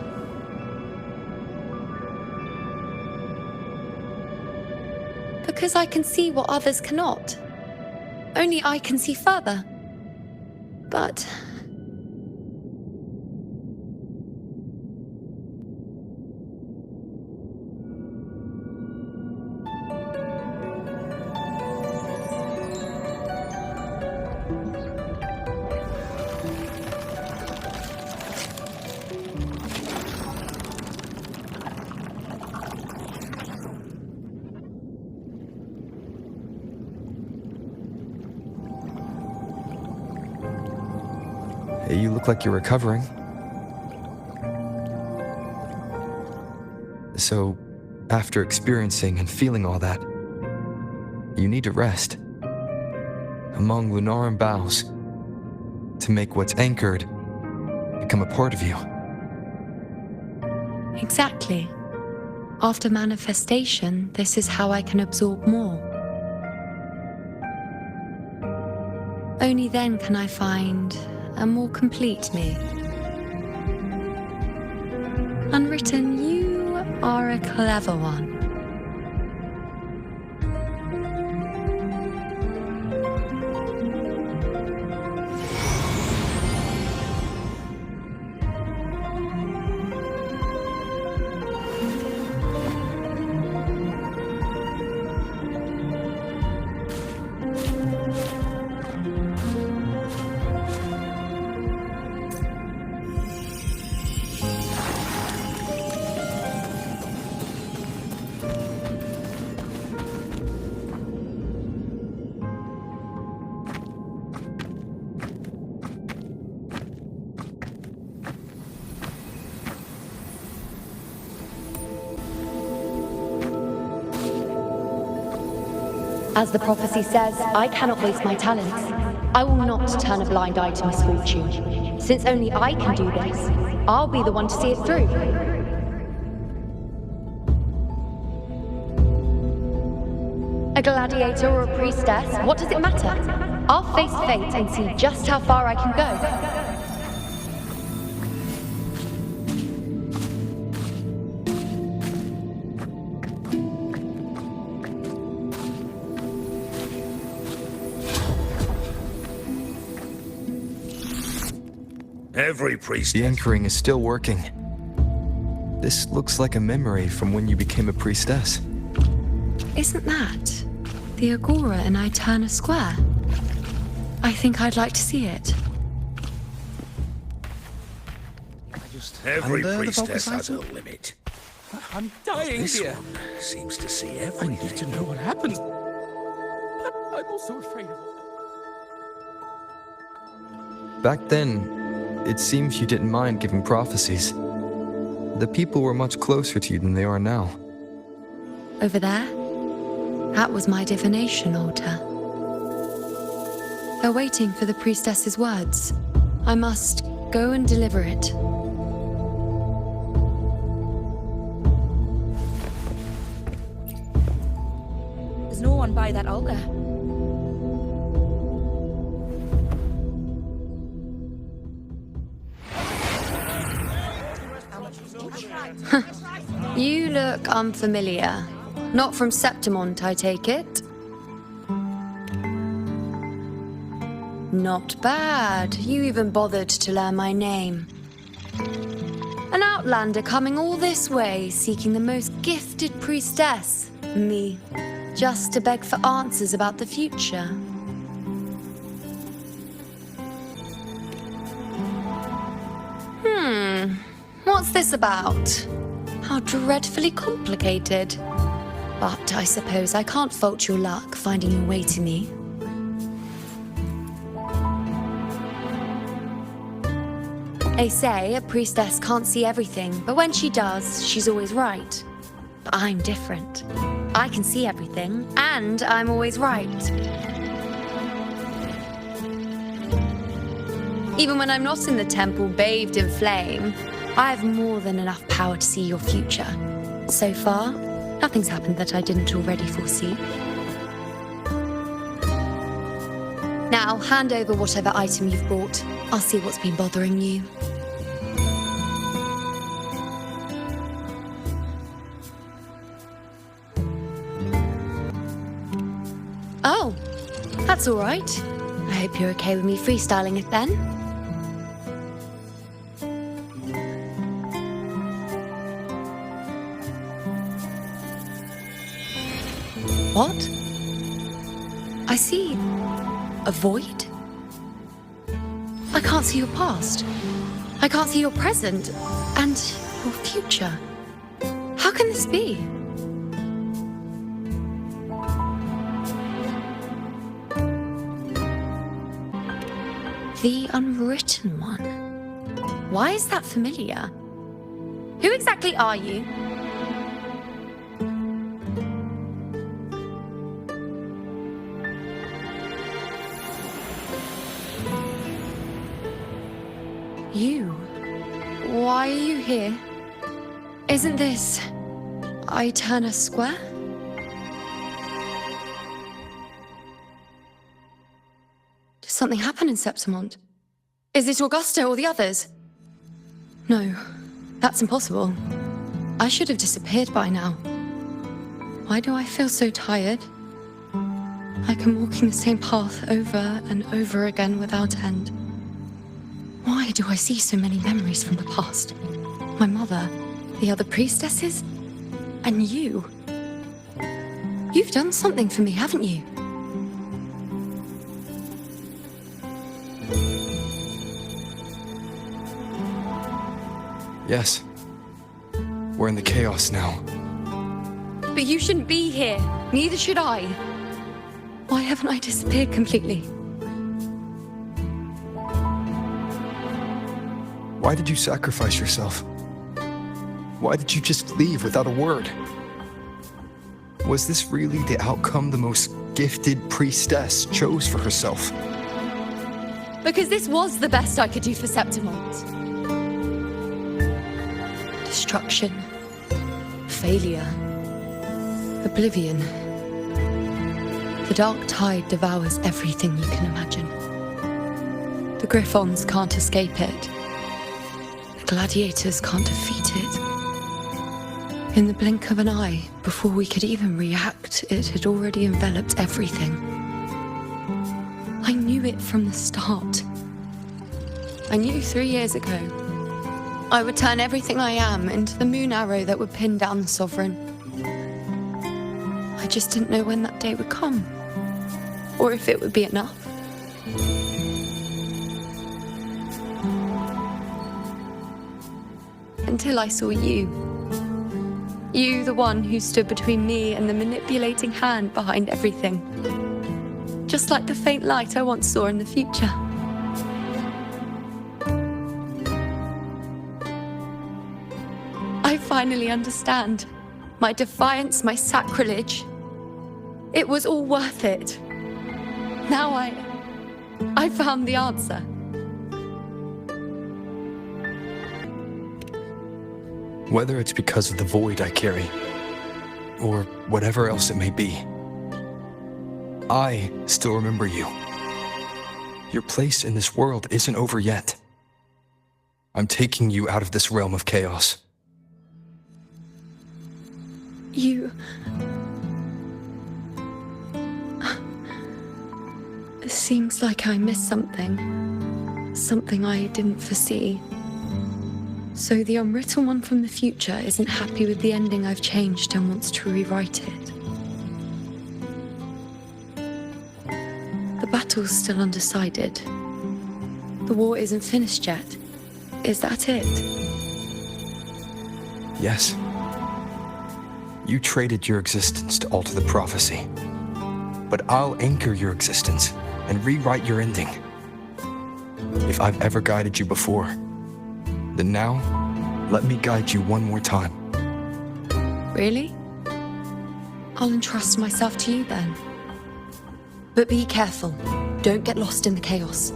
Because I can see what others cannot. Only I can see further. But... You look like you're recovering. So, after experiencing and feeling all that, you need to rest among Lunarum boughs to make what's anchored become a part of you. Exactly. After manifestation, this is how I can absorb more. Only then can I find a more complete me. Unwritten, you are a clever one. As the prophecy says, I cannot waste my talents. I will not turn a blind eye to misfortune. Since only I can do this, I'll be the one to see it through. A gladiator or a priestess, what does it matter? I'll face fate and see just how far I can go. Every priest. The anchoring is still working. This looks like a memory from when you became a priestess. Isn't that the Agora in Eterna Square? I think I'd like to see it. Every Under the priestess focus has a item? limit. I'm dying This here. one seems to see I everything. need to know what happened. But I'm also afraid of it. Back then, it seems you didn't mind giving prophecies. The people were much closer to you than they are now. Over there? That was my divination altar. They're waiting for the priestess's words. I must go and deliver it. There's no one by that altar. You look unfamiliar. Not from Septimont, I take it. Not bad. You even bothered to learn my name. An outlander coming all this way, seeking the most gifted priestess, me, just to beg for answers about the future. What's this about? How dreadfully complicated. But I suppose I can't fault your luck finding your way to me. They say a priestess can't see everything, but when she does, she's always right. But I'm different. I can see everything, and I'm always right. Even when I'm not in the temple bathed in flame, I have more than enough power to see your future. So far, nothing's happened that I didn't already foresee. Now, hand over whatever item you've brought. I'll see what's been bothering you. Oh, that's all right. I hope you're okay with me freestyling it then. What? I see a void? I can't see your past. I can't see your present and your future. How can this be? The Unwritten One. Why is that familiar? Who exactly are you? You? Why are you here? Isn't this Eterna Square? Did something happen in Septimont? Is it Augusta or the others? No, that's impossible. I should have disappeared by now. Why do I feel so tired? Like I'm walking the same path over and over again without end. Why do I see so many memories from the past? My mother, the other priestesses, and you. You've done something for me, haven't you? Yes. We're in the chaos now. But you shouldn't be here. Neither should I. Why haven't I disappeared completely? Why did you sacrifice yourself? Why did you just leave without a word? Was this really the outcome the most gifted priestess chose for herself? Because this was the best I could do for Septimont. Destruction. Failure. Oblivion. The dark tide devours everything you can imagine. The Griffons can't escape it. The gladiators can't defeat it. In the blink of an eye, before we could even react, it had already enveloped everything. I knew it from the start. I knew 3 years ago I would turn everything I am into the moon arrow that would pin down the Sovereign. I just didn't know when that day would come, or if it would be enough. Until I saw you. You, the one who stood between me and the manipulating hand behind everything. Just like the faint light I once saw in the future. I finally understand. My defiance, my sacrilege. It was all worth it. Now I found the answer. Whether it's because of the void I carry, or whatever else it may be, I still remember you. Your place in this world isn't over yet. I'm taking you out of this realm of chaos. You... It seems like I missed something. Something I didn't foresee. So the unwritten one from the future isn't happy with the ending I've changed and wants to rewrite it. The battle's still undecided. The war isn't finished yet. Is that it? Yes. You traded your existence to alter the prophecy. But I'll anchor your existence and rewrite your ending. If I've ever guided you before, then now, let me guide you one more time. Really? I'll entrust myself to you then. But be careful. Don't get lost in the chaos.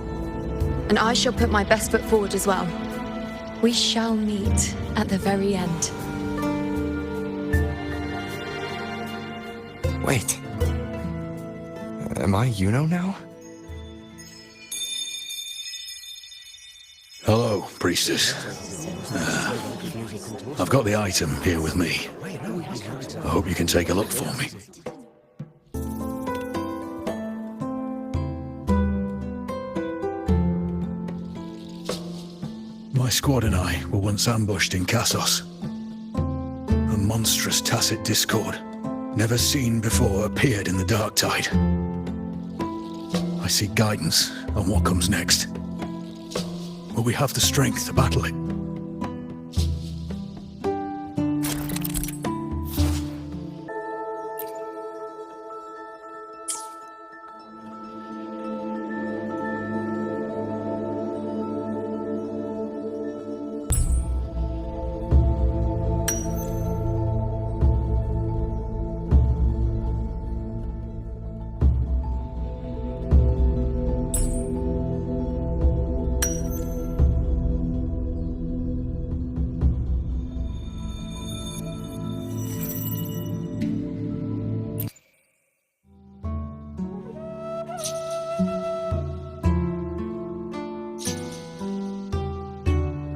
And I shall put my best foot forward as well. We shall meet at the very end. Wait. Am I Yuno now? Hello, priestess. I've got the item here with me. I hope you can take a look for me. My squad and I were once ambushed in Kassos. A monstrous tacit discord, never seen before, appeared in the dark tide. I seek guidance on what comes next. Will we have the strength to battle it?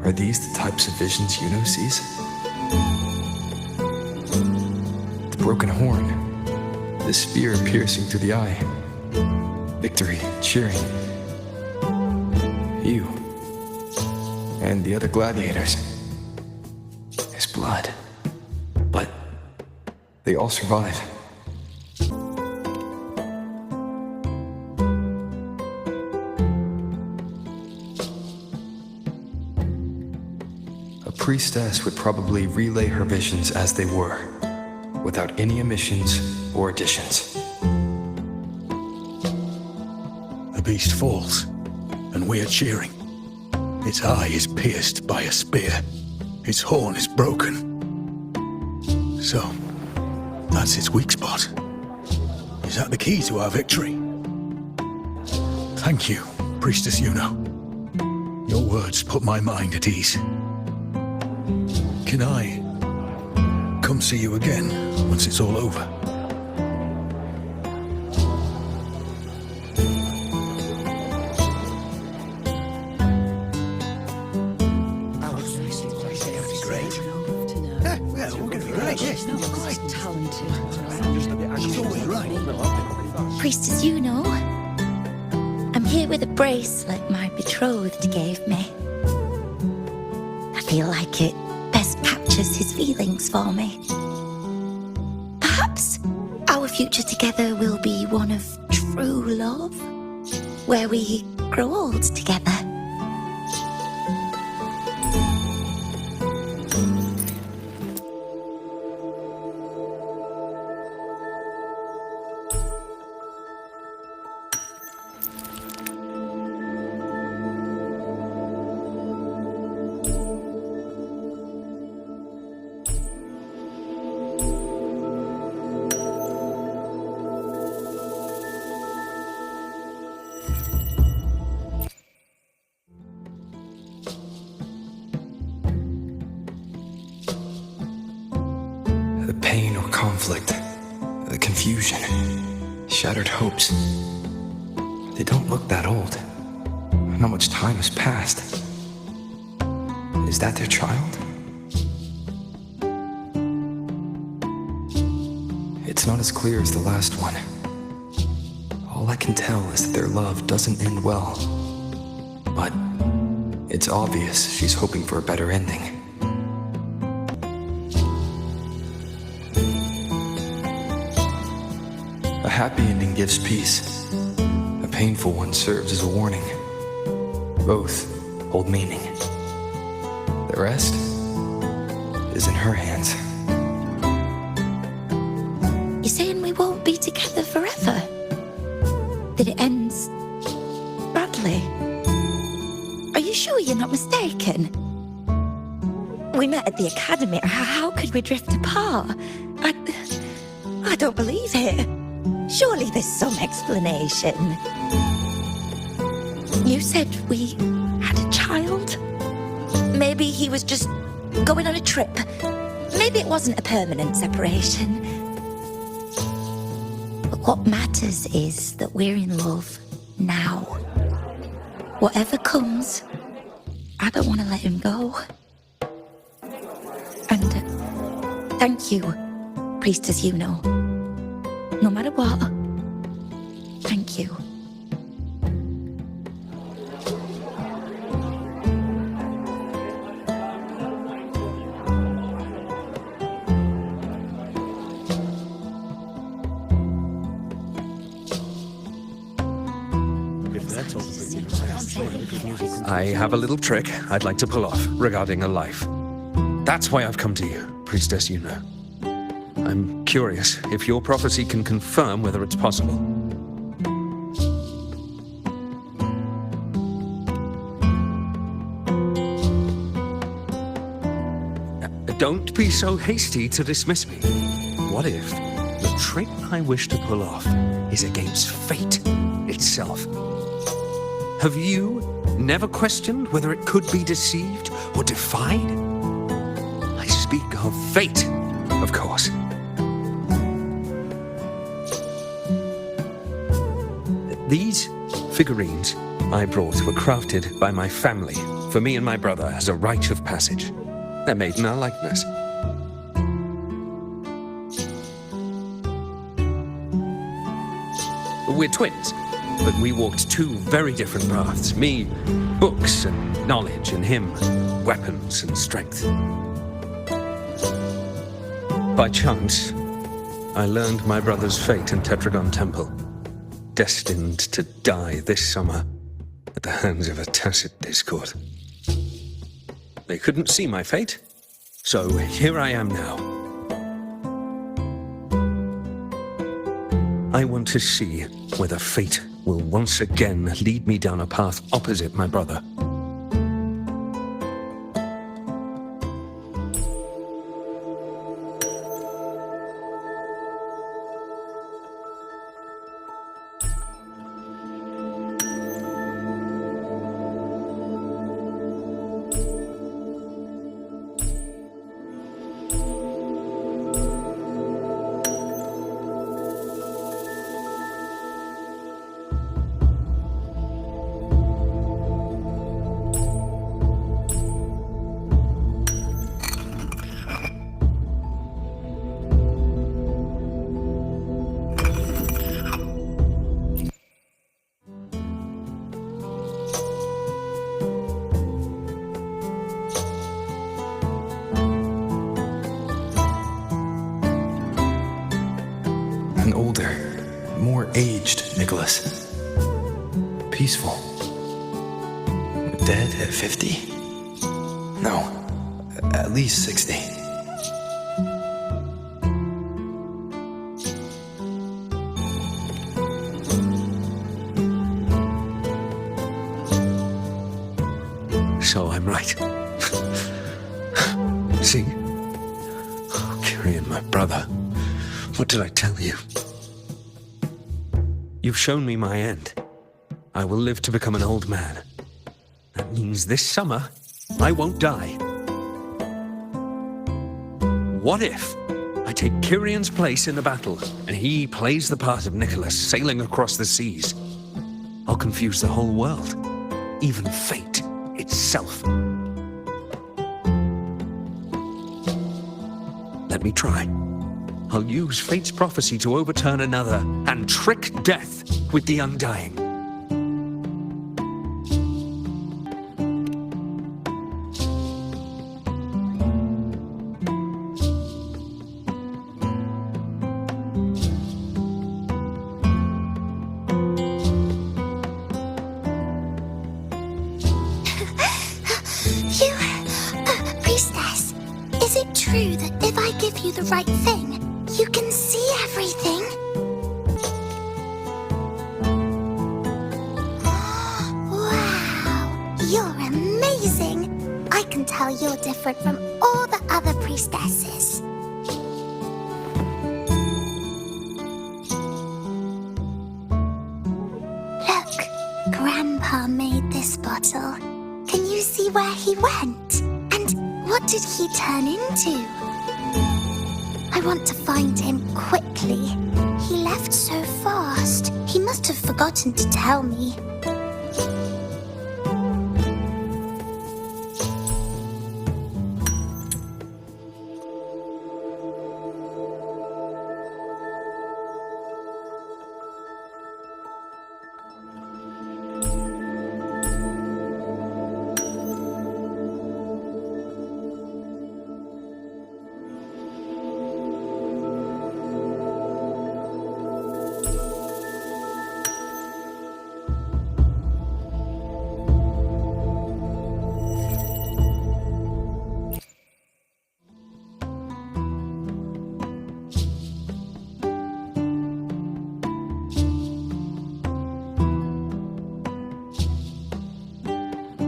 Are these the types of visions Yuno sees? The broken horn, the spear piercing through the eye, victory, cheering. You and the other gladiators. His blood. But they all survive. A priestess would probably relay her visions as they were, without any omissions or additions. The beast falls, and we are cheering. Its eye is pierced by a spear. Its horn is broken. So, that's its weak spot. Is that the key to our victory? Thank you, Priestess Yuno. Your words put my mind at ease. Can I come see you again once it's all over? Priestess Yuno, I'm here with a bracelet my betrothed gave me. I feel like it best captures his feelings for me. Perhaps our future together will be one of true love, where we grow old together. The pain or conflict, the confusion, shattered hopes. They don't look that old. Not much time has passed. Is that their child? It's not as clear as the last one. All I can tell is that their love doesn't end well. But it's obvious she's hoping for a better ending. A happy ending gives peace. A painful one serves as a warning. Both hold meaning. The rest is in her hands. You're saying we won't be together forever? That it ends badly? Are you sure you're not mistaken? We met at the academy. How could we drift apart? I don't believe it. Surely there's some explanation. You said we had a child? Maybe he was just going on a trip. Maybe it wasn't a permanent separation. But what matters is that we're in love now. Whatever comes, I don't want to let him go. And thank you, Priestess Yuno. No matter what, thank you. I have a little trick I'd like to pull off regarding a life. That's why I've come to you, Priestess Yuno. I'm curious if your prophecy can confirm whether it's possible. Don't be so hasty to dismiss me. What if the trick I wish to pull off is against fate itself? Have you never questioned whether it could be deceived or defied? I speak of fate, of course. These figurines I brought were crafted by my family for me and my brother as a rite of passage. They're made in our likeness. We're twins, but we walked two very different paths. Me, books and knowledge, and him, weapons and strength. By chance, I learned my brother's fate in Tetragon Temple, destined to die this summer at the hands of a tacit discord. They couldn't see my fate, so here I am now. I want to see whether fate will once again lead me down a path opposite my brother. An older, more aged Nicholas. Peaceful. Dead at 50? No, at least 60. So I'm right. See? Oh, Kyrian, my brother. What did I tell you? You've shown me my end. I will live to become an old man. That means this summer, I won't die. What if I take Kyrian's place in the battle, and he plays the part of Nicholas sailing across the seas? I'll confuse the whole world, even fate itself. Let me try. I'll use fate's prophecy to overturn another and trick death with the undying. Priestess, is it true that if I give you the right thing, you can see everything? Wow, you're amazing. I can tell you're different from all the other priestesses. Look, Grandpa made this bottle. Can you see where he went? And what did he turn into? I want to find him quickly. He left so fast. He must have forgotten to tell me.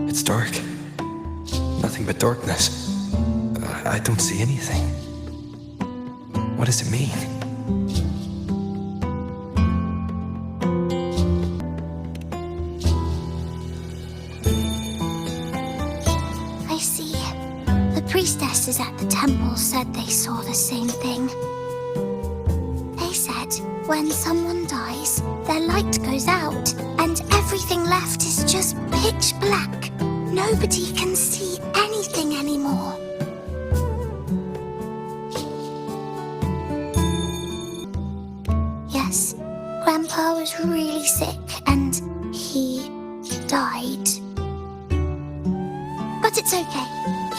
It's dark. Nothing but darkness. I don't see anything. What does it mean? I see. The priestesses at the temple said they saw the same thing. They said when someone dies, their light goes out, and everything left is just pitch black. nobody can see anything anymore. Yes, Grandpa was really sick and he died. But it's okay.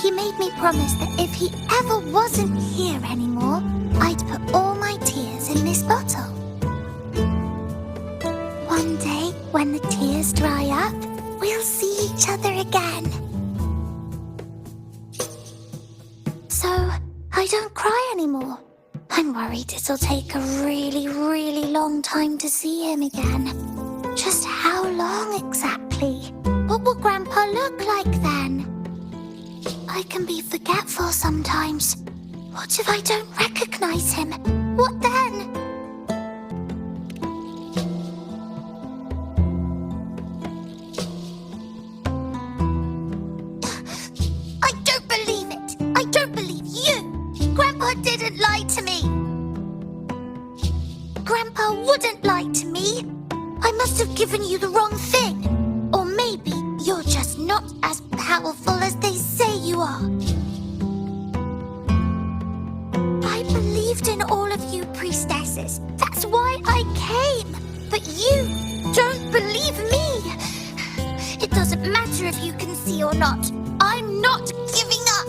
He made me promise that if he ever wasn't here anymore, I'd put all my tears in this bottle. One day, when the tears dry up, we'll see each other again. So, I don't cry anymore. I'm worried it'll take a really, really long time to see him again. Just how long exactly? What will Grandpa look like then? I can be forgetful sometimes. What if I don't recognize him? What then? I don't believe it! I don't believe you! Grandpa didn't lie to me! Grandpa wouldn't lie to me! I must have given you the wrong thing! Or maybe you're just not as powerful as they say you are. I believed in all of you priestesses. That's why I came. But you don't believe me. It doesn't matter if you can see or not. I'm not giving up.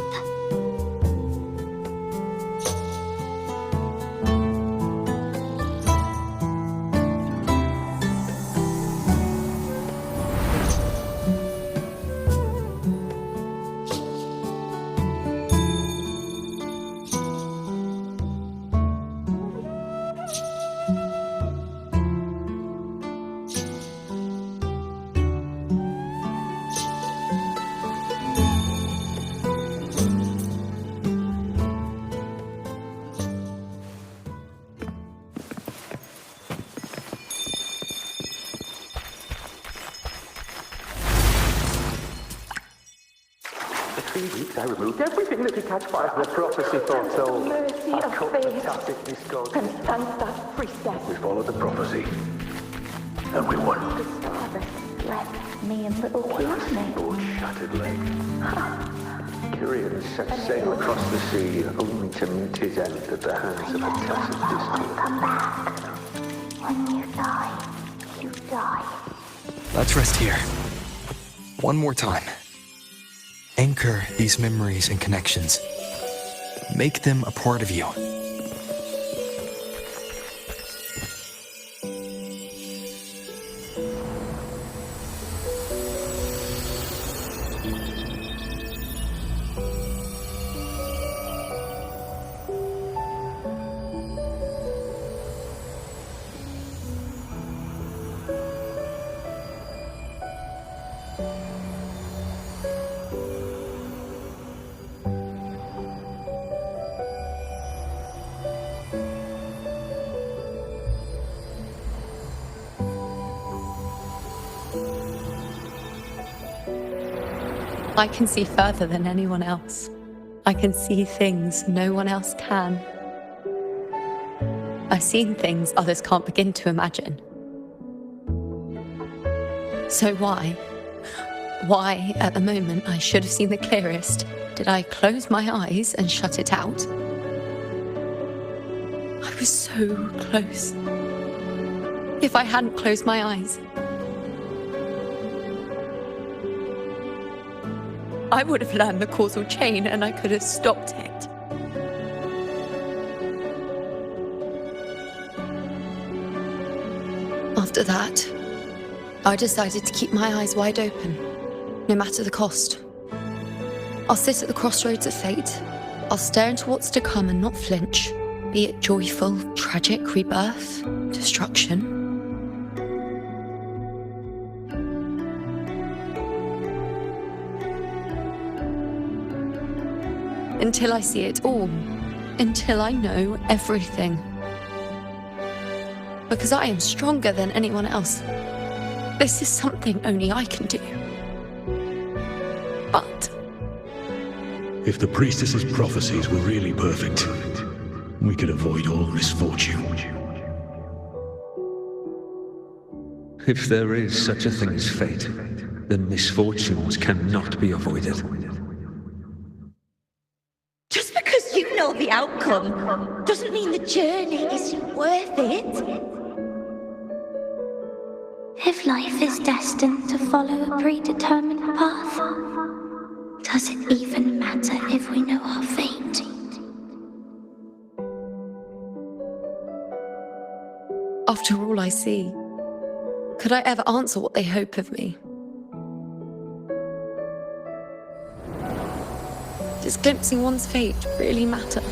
I removed everything that could catch fire. The prophecy foretold. Mercy I of cut the fate. tacit discord. And that priestess. We followed the prophecy. And we won. The starburst left me and little Kumi. Board shattered leg. Kyrian set sail across the sea, only to meet his end at the hands of a tacit discord. Come back. When you die, you die. Let's rest here. One more time. Anchor these memories and connections. Make them a part of you. I can see further than anyone else. I can see things no one else can. I've seen things others can't begin to imagine. So why, at the moment I should have seen the clearest, did I close my eyes and shut it out? I was so close. If I hadn't closed my eyes, I would have learned the causal chain and I could have stopped it. After that, I decided to keep my eyes wide open, no matter the cost. I'll sit at the crossroads of fate. I'll stare into what's to come and not flinch, be it joyful, tragic rebirth, destruction. Until I see it all, until I know everything. Because I am stronger than anyone else. This is something only I can do. But if the priestess's prophecies were really perfect, we could avoid all misfortune. If there is such a thing as fate, then misfortunes cannot be avoided. Just because you know the outcome doesn't mean the journey isn't worth it. If life is destined to follow a predetermined path, does it even matter if we know our fate? After all I see, could I ever answer what they hope of me? Does glimpsing one's fate really matter?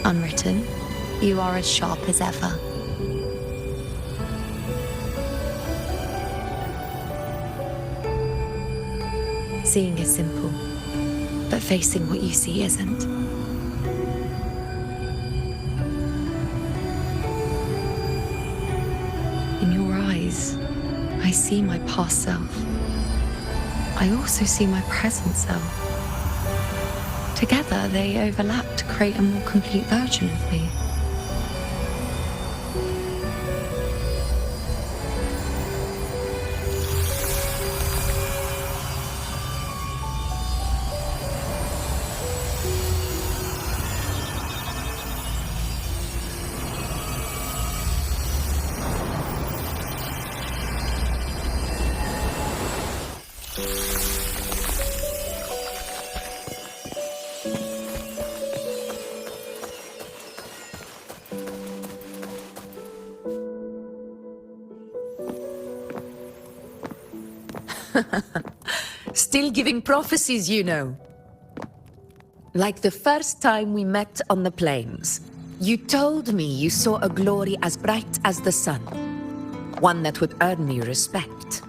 Unwritten, you are as sharp as ever. Seeing is simple, but facing what you see isn't. In your eyes, I see my past self. I also see my present self. Together, they overlap to create a more complete version of me. Still giving prophecies, you know. Like the first time we met on the plains, you told me you saw a glory as bright as the sun, one that would earn me respect.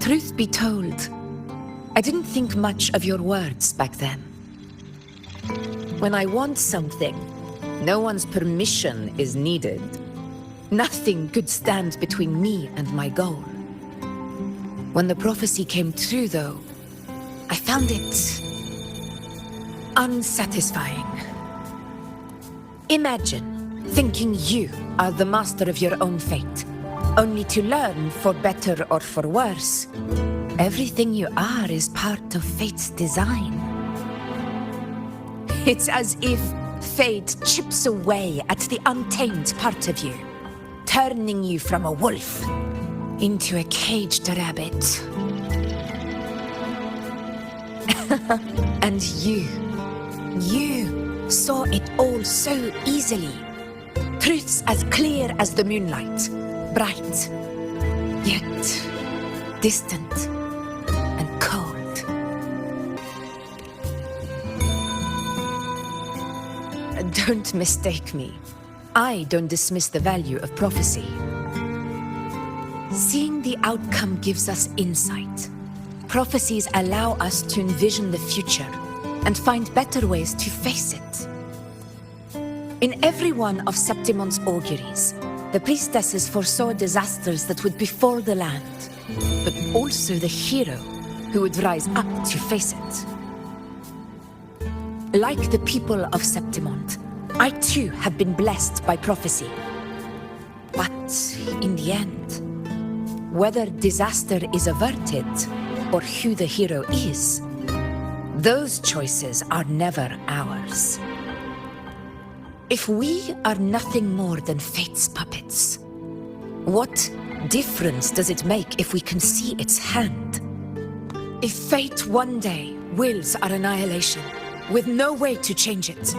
Truth be told, I didn't think much of your words back then. When I want something, no one's permission is needed. Nothing good stands between me and my goal. When the prophecy came true, though, I found it unsatisfying. Imagine thinking you are the master of your own fate, only to learn, for better or for worse, everything you are is part of fate's design. It's as if fate chips away at the untamed part of you, turning you from a wolf into a caged rabbit. And you saw it all so easily. Truths as clear as the moonlight, bright, yet distant and cold. Don't mistake me. I don't dismiss the value of prophecy. Seeing the outcome gives us insight. Prophecies allow us to envision the future and find better ways to face it. In every one of Septimon's auguries, the priestesses foresaw disasters that would befall the land, but also the hero who would rise up to face it. Like the people of Septimont, I too have been blessed by prophecy. But in the end, whether disaster is averted or who the hero is, those choices are never ours. If we are nothing more than fate's puppets, what difference does it make if we can see its hand? If fate one day wills our annihilation, with no way to change it,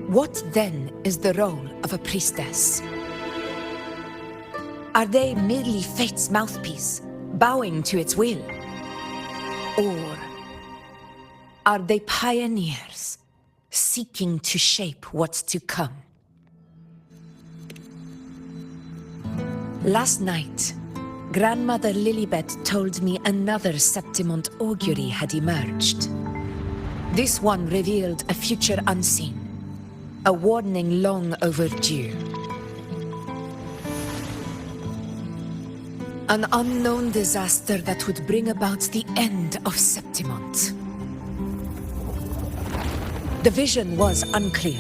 what then is the role of a priestess? Are they merely fate's mouthpiece, bowing to its will? Or are they pioneers, seeking to shape what's to come? Last night, Grandmother Lilibet told me another Septimont augury had emerged. This one revealed a future unseen, a warning long overdue. An unknown disaster that would bring about the end of Septimont. The vision was unclear.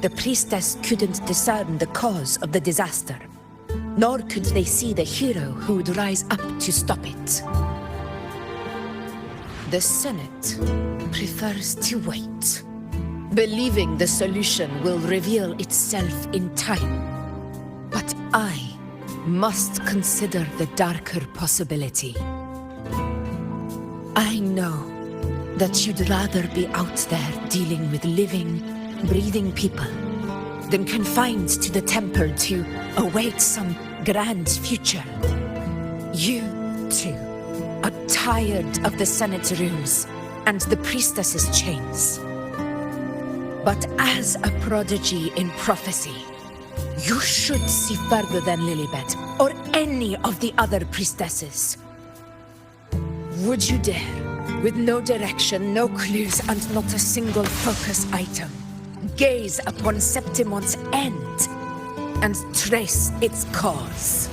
The priestess couldn't discern the cause of the disaster, nor could they see the hero who would rise up to stop it. The Senate prefers to wait, believing the solution will reveal itself in time. But I must consider the darker possibility. I know that you'd rather be out there dealing with living, breathing people than confined to the temple to await some grand future. You, too, are tired of the Senate rooms and the priestess's chains. But as a prodigy in prophecy, you should see further than Lilibet or any of the other priestesses. Would you dare, with no direction, no clues, and not a single focus item, gaze upon Septimont's end and trace its cause?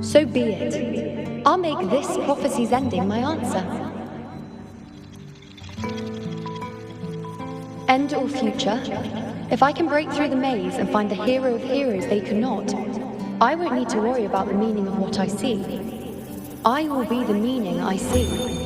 So be it. I'll make this prophecy's ending my answer. End or future, if I can break through the maze and find the hero of heroes they could not, I won't need to worry about the meaning of what I see. I will be the meaning I see.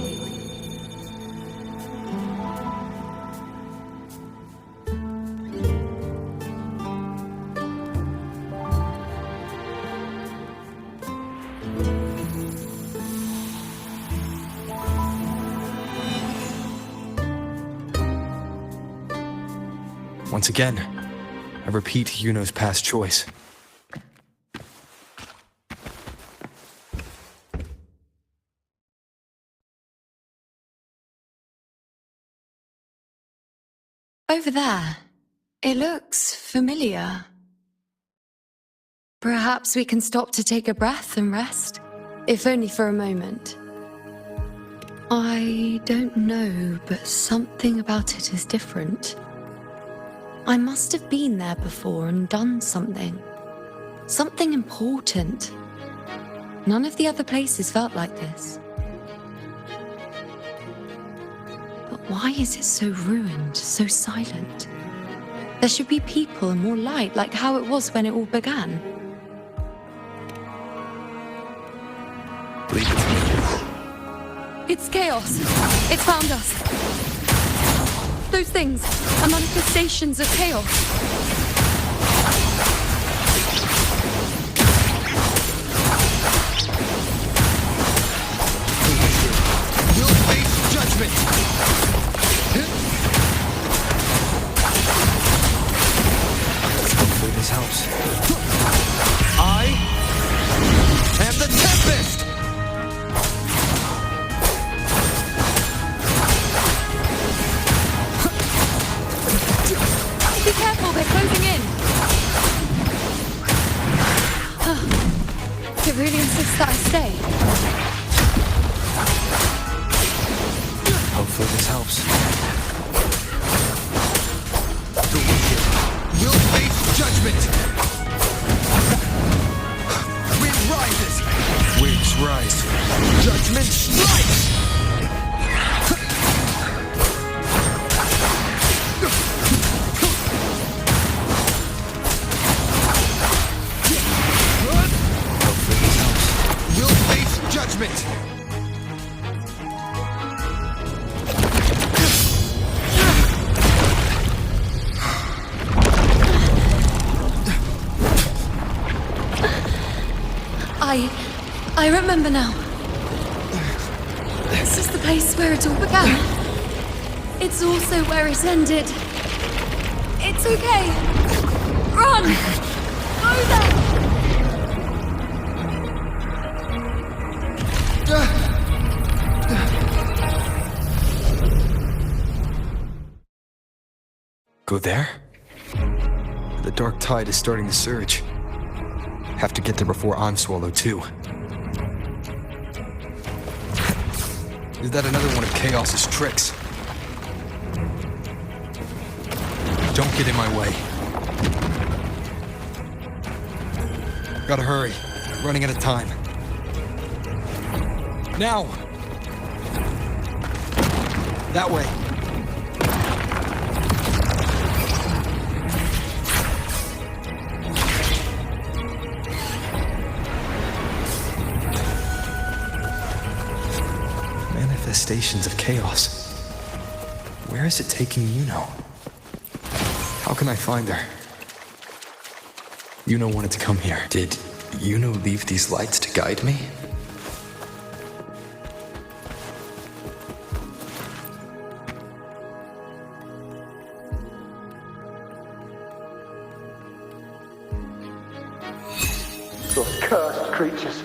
Once again, I repeat Yuno's past choice. Over there, it looks familiar. Perhaps we can stop to take a breath and rest, if only for a moment. I don't know, but something about it is different. I must have been there before and done something. Something important. None of the other places felt like this. But why is it so ruined, so silent? There should be people and more light, like how it was when it all began. It's chaos. It's found us. Those things are manifestations of chaos. You'll face judgment! Hopefully this helps. I am the Tempest! Be careful, they're closing in. It really insists that I stay. Hopefully this helps. You'll face judgment! Wind rises! Waves rise. Judgment strikes! You'll face judgment! I remember now. This is the place where it all began. It's also where it ended. It It's okay. Run! Go there! Go there? The dark tide is starting to surge. Have to get there before I'm swallowed too. Is that another one of Chaos's tricks? Don't get in my way. Gotta hurry. Running out of time. Now! That way. Manifestations of chaos. Where is it taking Yuno? How can I find her? Yuno wanted to come here. Did Yuno leave these lights to guide me? Those cursed creatures.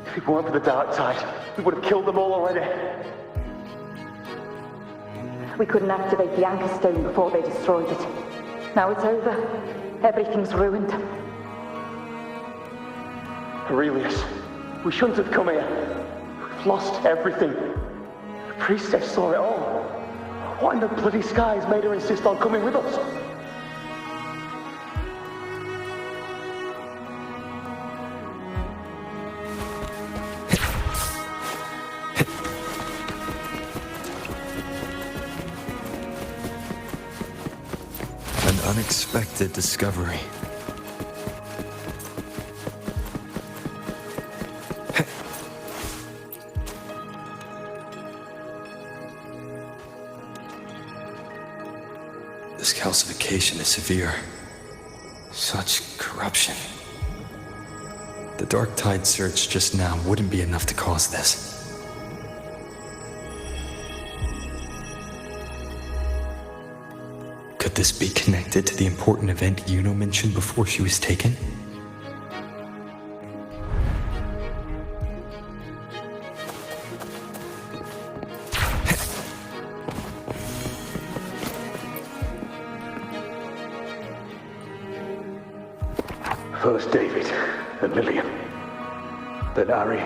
If it weren't for the dark tide, we would have killed them all already. We couldn't activate the anchor stone before they destroyed it. Now it's over. Everything's ruined. Aurelius, we shouldn't have come here. We've lost everything. The priestess saw it all. What in the bloody skies made her insist on coming with us? Unexpected discovery. This calcification is severe. Such corruption. The dark tide surge just now wouldn't be enough to cause this. Could this be connected to the important event Yuno mentioned before she was taken? First David, then Lillian, then Ari,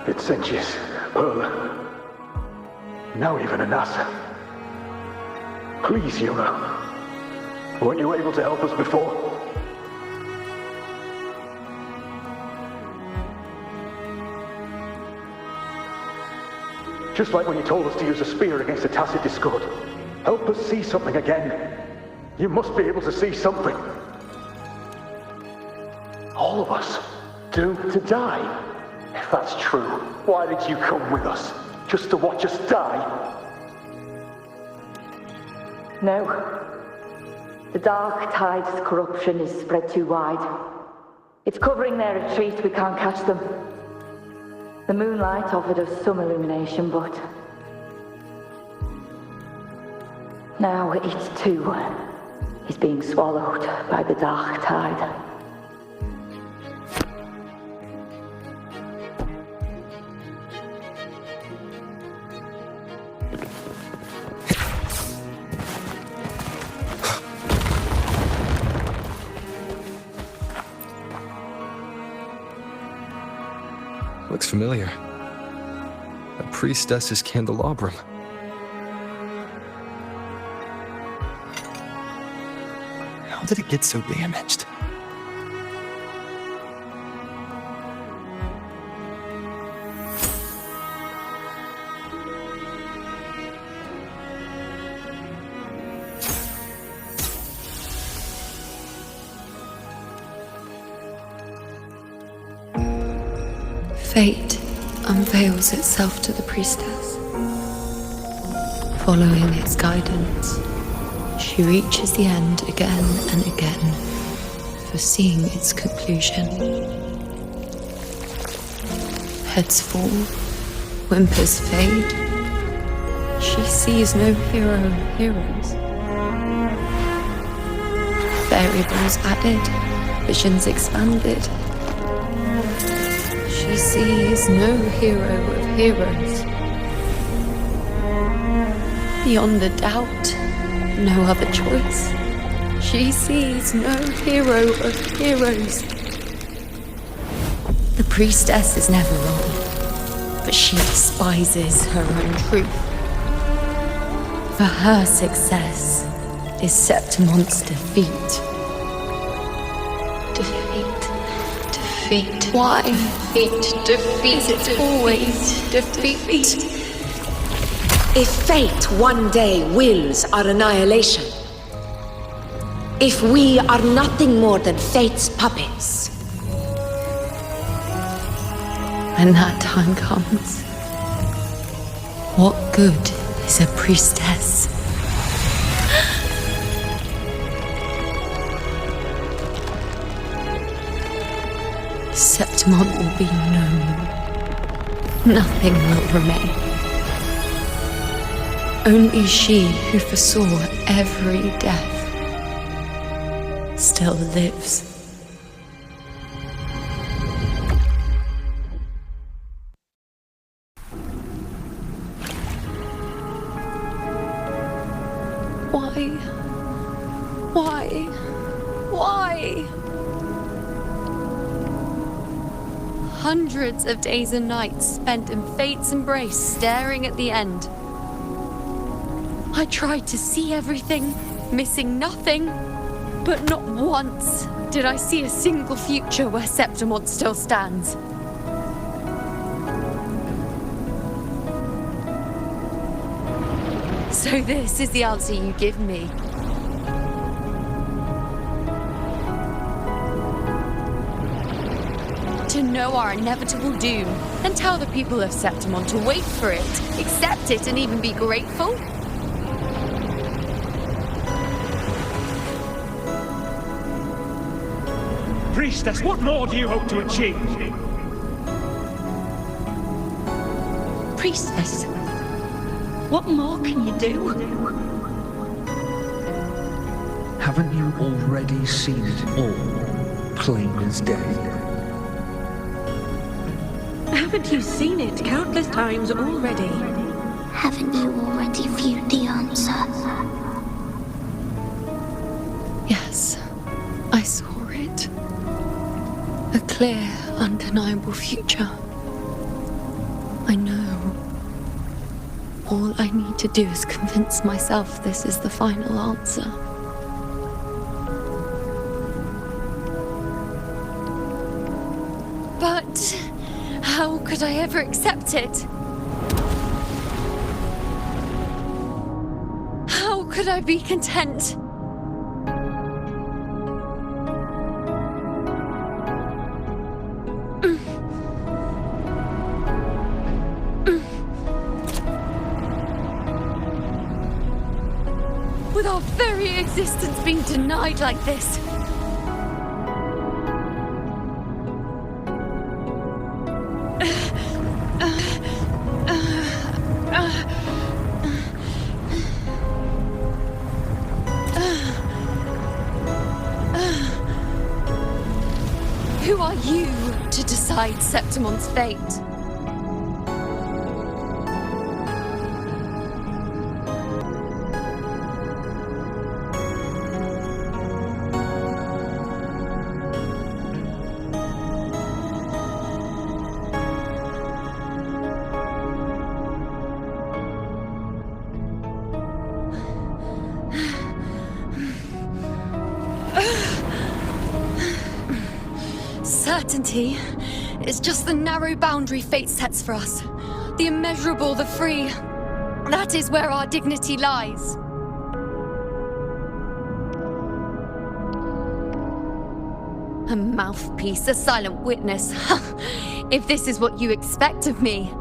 Vincentius, Perla, now even Anasa. Please, Yuno. Weren't you able to help us before? Just like when you told us to use a spear against the Tacit Discord. Help us see something again. You must be able to see something. All of us doomed to die. If that's true, why did you come with us? Just to watch us die? No. The dark tide's corruption is spread too wide. It's covering their retreat, we can't catch them. The moonlight offered us some illumination, but... now it too is being swallowed by the dark tide. Looks familiar. A priestess's candelabrum. How did it get so damaged? Fate unveils itself to the priestess. Following its guidance, she reaches the end again and again, foreseeing its conclusion. Heads fall, whimpers fade. She sees no hero of heroes. Variables added, visions expanded. She sees no hero of heroes. Beyond a doubt, no other choice. She sees no hero of heroes. The priestess is never wrong, but she despises her own truth. For her success is Septimon's defeat. Defeat. Why? Defeat. Is it always defeat? If fate one day wills our annihilation, if we are nothing more than fate's puppets, when that time comes, what good is a priestess? Septimon will be known. Nothing will remain. Only she who foresaw every death still lives. Why? Hundreds of days and nights spent in fate's embrace, staring at the end. I tried to see everything, missing nothing, but not once did I see a single future where Septimon still stands. So this is the answer you give me. To know our inevitable doom, and tell the people of Septimon to wait for it, accept it, and even be grateful? Priestess, what more do you hope to achieve? Priestess, what more can you do? Haven't you already seen it all, plain as day? Haven't you seen it countless times already? Haven't you already viewed the answer? Yes, I saw it. A clear, undeniable future. I know. All I need to do is convince myself this is the final answer. But how could I ever accept it? How could I be content? With our very existence being denied like this. Who are you to decide Septimon's fate? Certainty is just the narrow boundary fate sets for us. The immeasurable, the free. That is where our dignity lies. A mouthpiece, a silent witness. If this is what you expect of me.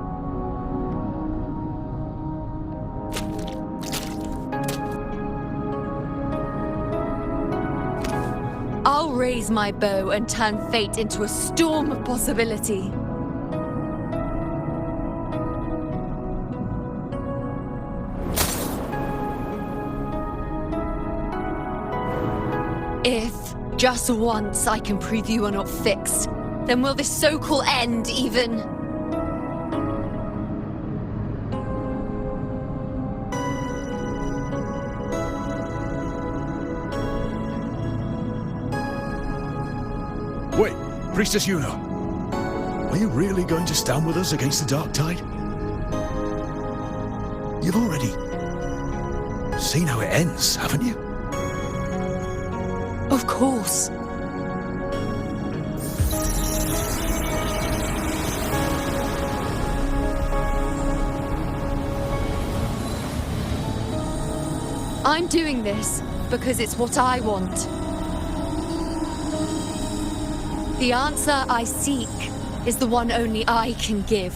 I'll raise my bow and turn fate into a storm of possibility. If, just once, I can prove you are not fixed, then will this so-called end even... Wait, Priestess Yuno. Are you really going to stand with us against the Dark Tide? You've already seen how it ends, haven't you? Of course. I'm doing this because it's what I want. The answer I seek is the one only I can give.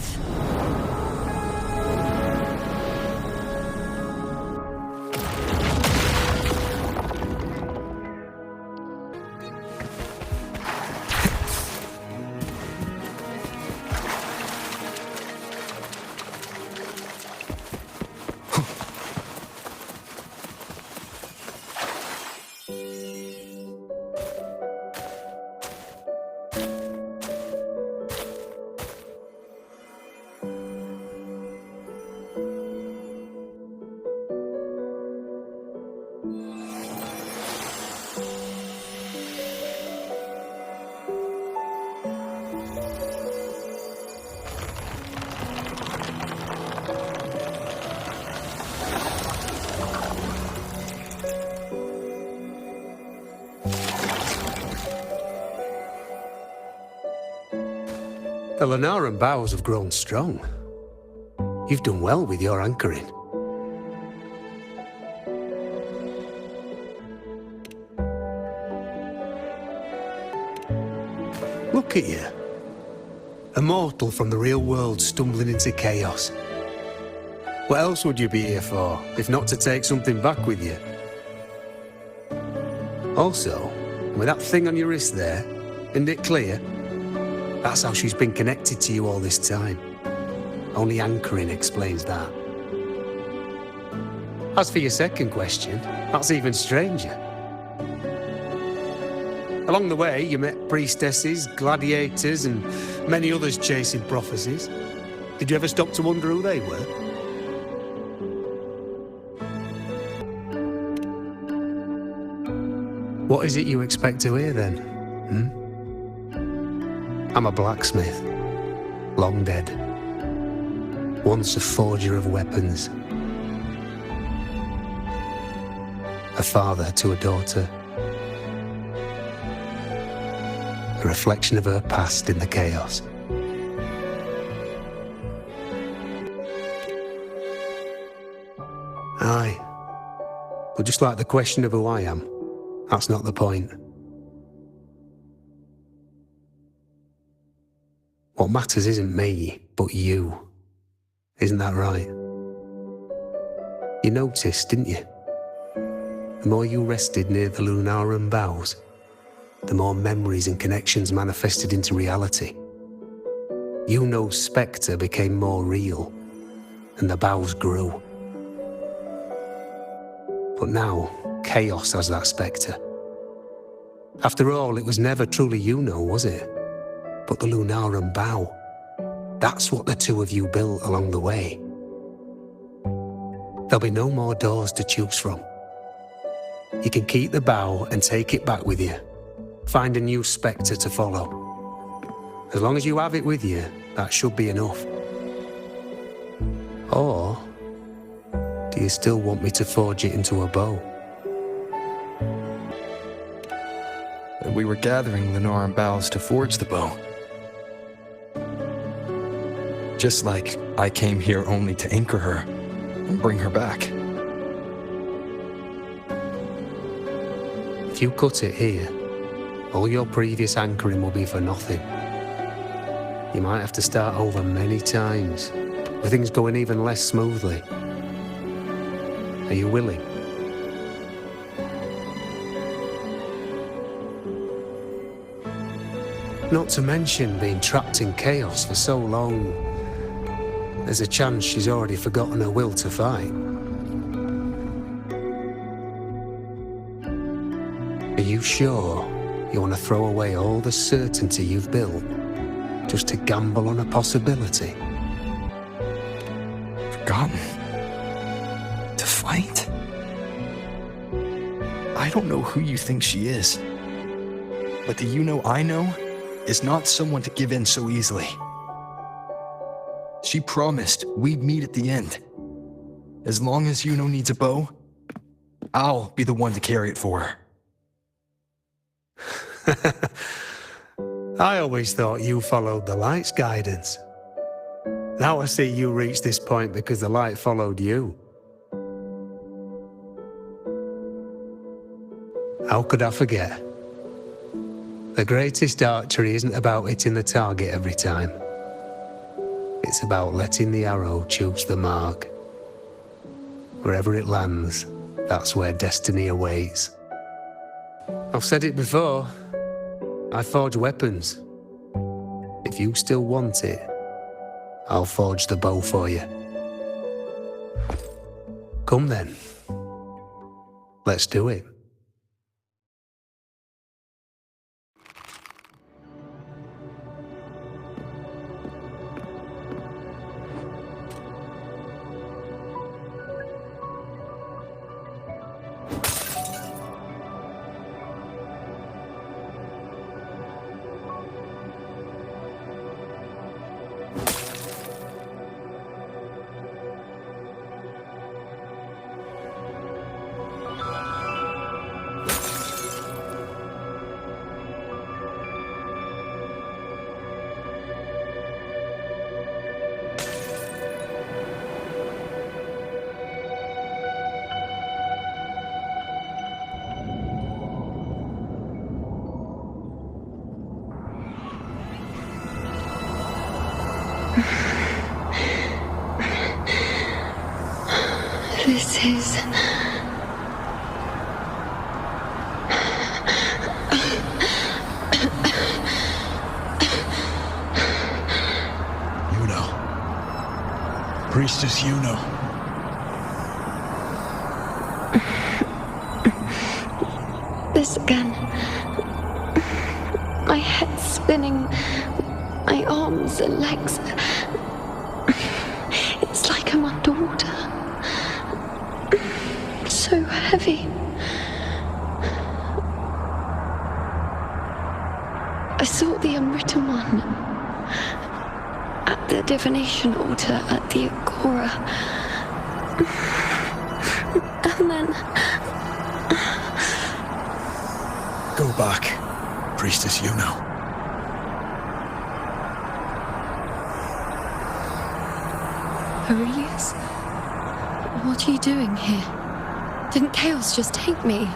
The Lunaran bows have grown strong. You've done well with your anchoring. Look at you. A mortal from the real world stumbling into chaos. What else would you be here for, if not to take something back with you? Also, with that thing on your wrist there, isn't it clear? That's how she's been connected to you all this time. Only anchoring explains that. As for your second question, that's even stranger. Along the way, you met priestesses, gladiators, and many others chasing prophecies. Did you ever stop to wonder who they were? What is it you expect to hear then? I'm a blacksmith, long dead. Once a forger of weapons. A father to a daughter. A reflection of her past in the chaos. Aye. But just like the question of who I am, that's not the point. What matters isn't me, but you. Isn't that right? You noticed, didn't you? The more you rested near the Lunaran bows, the more memories and connections manifested into reality. Yuno's spectre became more real, and the bows grew. But now, chaos has that spectre. After all, it was never truly Yuno, was it? But the Lunaran bow. That's what the two of you built along the way. There'll be no more doors to choose from. You can keep the bow and take it back with you. Find a new spectre to follow. As long as you have it with you, that should be enough. Or do you still want me to forge it into a bow? We were gathering Lunaran boughs to forge the bow. Just like I came here only to anchor her and bring her back. If you cut it here, all your previous anchoring will be for nothing. You might have to start over many times, with things going even less smoothly. Are you willing? Not to mention being trapped in chaos for so long, there's a chance she's already forgotten her will to fight. Are you sure you want to throw away all the certainty you've built just to gamble on a possibility? Forgotten? To fight? I don't know who you think she is, but the Yuno I know is not someone to give in so easily. She promised we'd meet at the end. As long as Yuno needs a bow, I'll be the one to carry it for her. I always thought you followed the light's guidance. Now I see you reached this point because the light followed you. How could I forget? The greatest archery isn't about hitting the target every time. It's about letting the arrow choose the mark. Wherever it lands, that's where destiny awaits. I've said it before. I forge weapons. If you still want it, I'll forge the bow for you. Come then. Let's do it. This is... Yuno. Priestess Yuno. This again. My head spinning, my arms and legs. It's like I'm underwater. So heavy. I saw the unwritten one at the divination altar at the Agora. And then... Go back, Priestess Yuno. Aurelius? What are you doing here? Didn't Chaos just take me?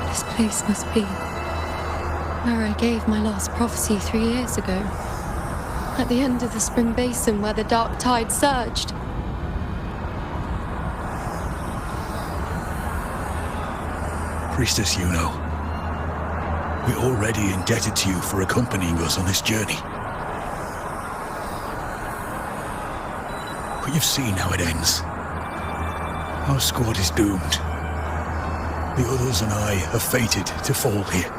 This place must be where I gave my last prophecy 3 years ago. At the end of the spring basin where the dark tide surged. Priestess Yuno, we're already indebted to you for accompanying us on this journey. But you've seen how it ends. Our squad is doomed. The others and I are fated to fall here.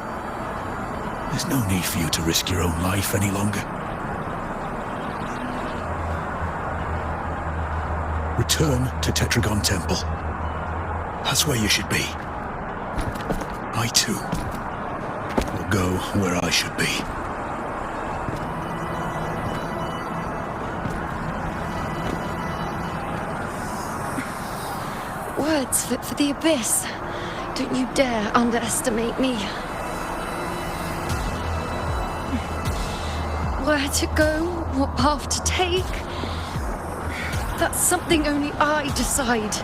There's no need for you to risk your own life any longer. Return to Tetragon Temple. That's where you should be. I too will go where I should be. Words for the abyss. Don't you dare underestimate me. Where to go, what path to take, that's something only I decide.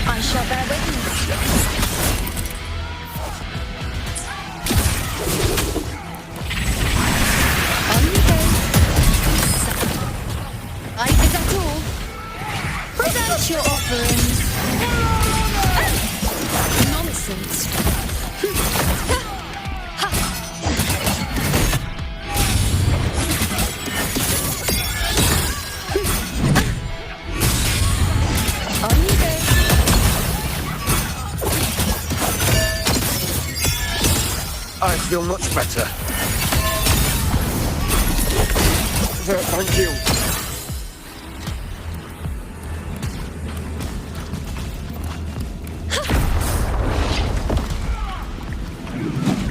I shall bear witness. On you go. Is that all? Accept your offerings. Nonsense. On you go. I feel much better. Thank you.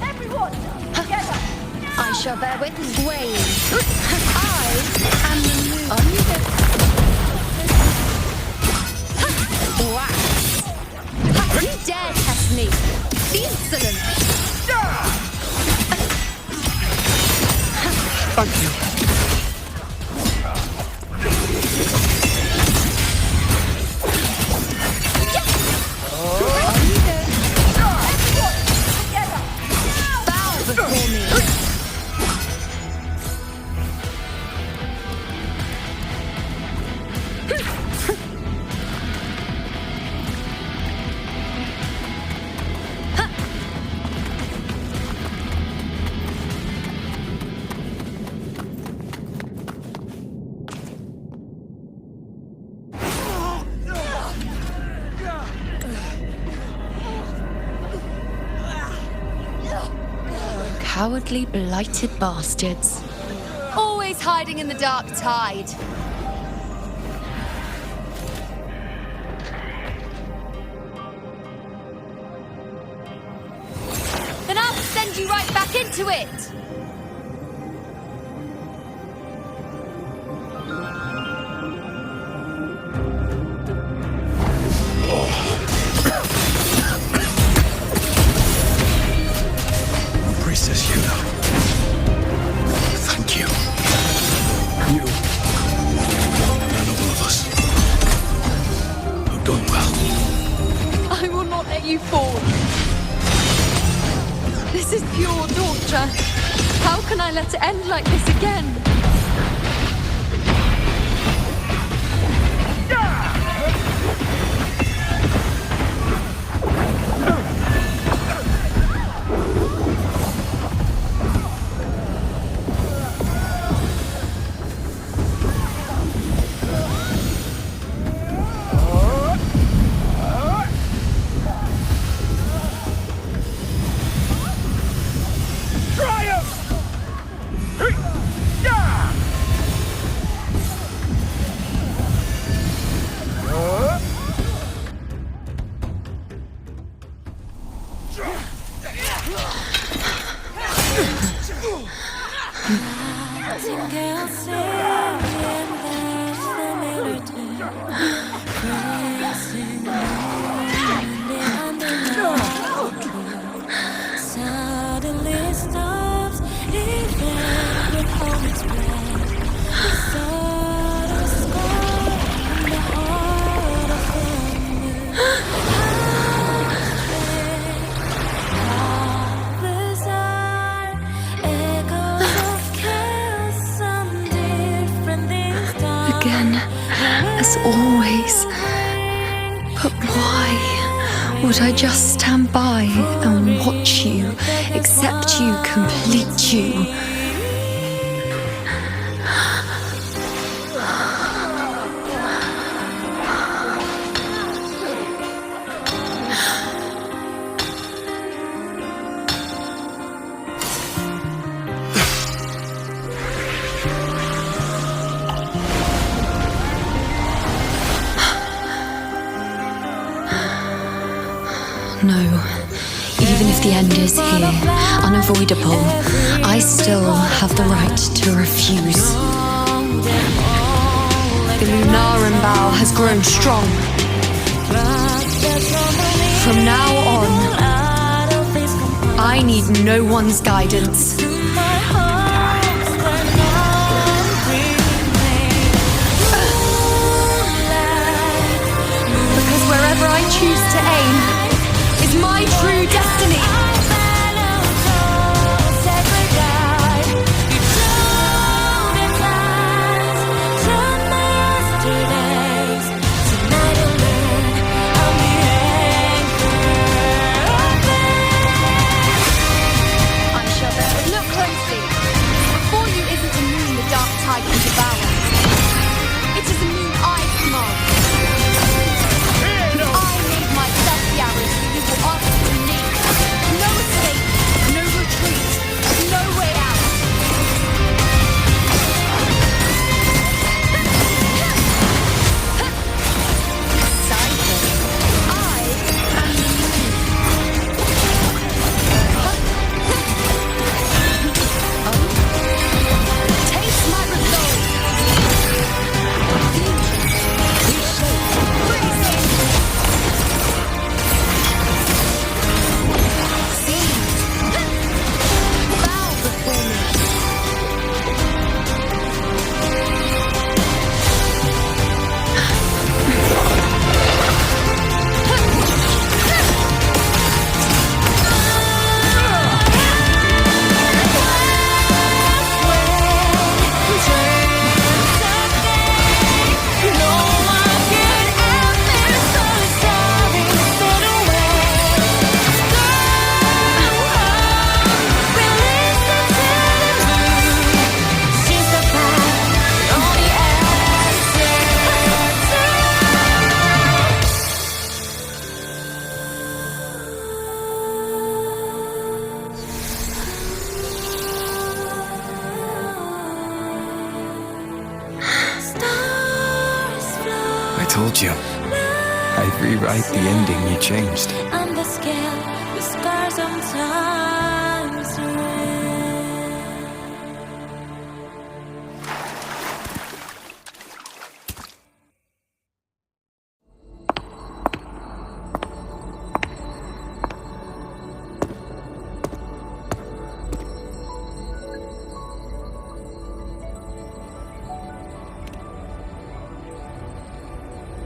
Everyone, together. I shall bear witness. Wait. I am the moon. On you go. Wow. You dare test me. The insolence. Thank you. Bow before me. Cowardly, blighted bastards. Always hiding in the dark tide. Then I'll send you right back into it! Priestess Yuna. Thank you. You and all of us have done well. I will not let you fall. This is pure torture. How can I let it end like this again? As always. But why would I just stand by and watch you, accept you, complete you? No. Even if the end is here, unavoidable, I still have the right to refuse. The Lunaran bow has grown strong. From now on, I need no one's guidance. Because wherever I choose to aim, is my true destiny. Tonight told you. I'd rewrite the ending you changed. On the scale, the scars sometimes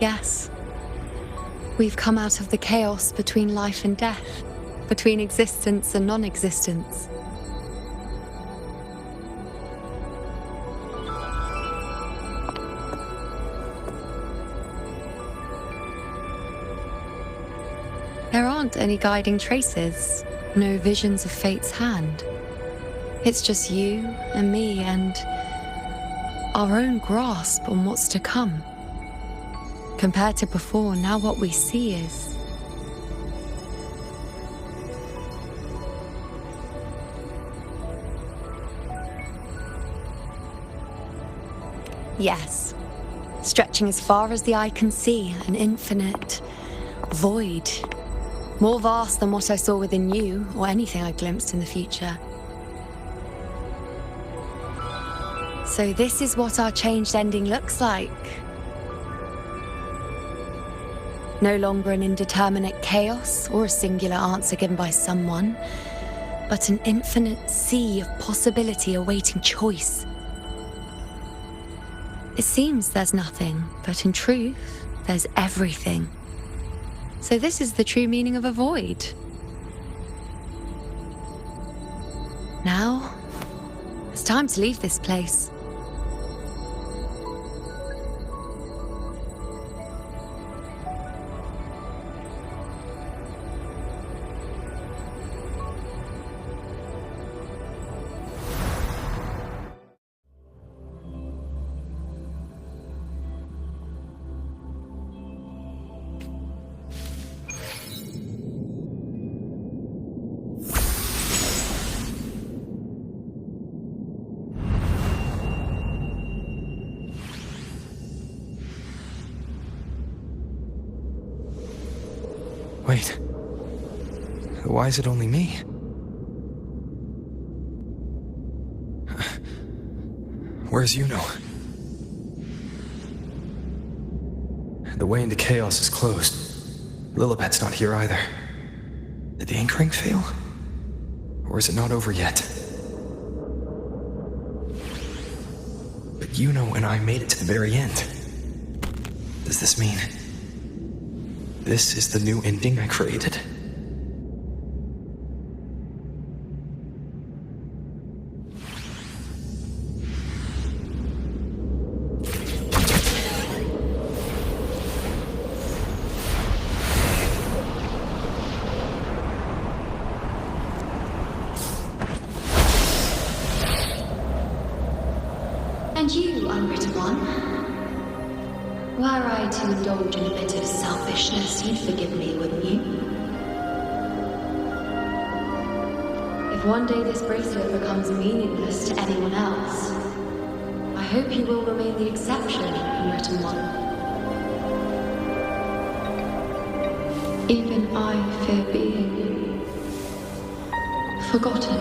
Yes. We've come out of the chaos between life and death, between existence and non-existence. There aren't any guiding traces, no visions of fate's hand. It's just you and me and our own grasp on what's to come. Compared to before, now what we see is... Yes. Stretching as far as the eye can see, an infinite void. More vast than what I saw within you, or anything I glimpsed in the future. So this is what our changed ending looks like. No longer an indeterminate chaos or a singular answer given by someone, but an infinite sea of possibility awaiting choice. It seems there's nothing, but in truth, there's everything. So this is the true meaning of a void. Now, it's time to leave this place. Wait. Why is it only me? Where's Yuno? The way into chaos is closed. Lilibet's not here either. Did the anchoring fail? Or is it not over yet? But Yuno and I made it to the very end. Does this mean... this is the new ending I created? And you, unwritten one, were I to indulge in a bit of selfishness, you'd forgive me, wouldn't you? If one day this bracelet becomes meaningless to anyone else, I hope you will remain the exception, unwritten one. Even I fear being forgotten.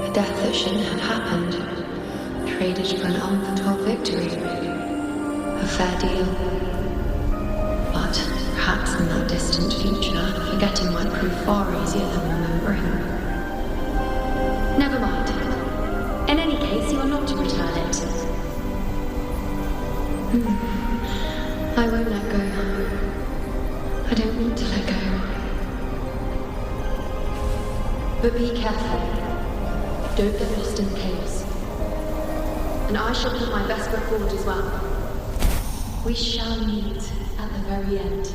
A death that shouldn't have happened, traded for an unforetold victory. A fair deal. But perhaps in that distant future, forgetting might prove far easier than remembering. Never mind. In any case, you are not to return it. I won't let go. I don't want to let go. But be careful. Don't get lost in the chaos. And I shall put my best foot forward as well. We shall meet at the very end.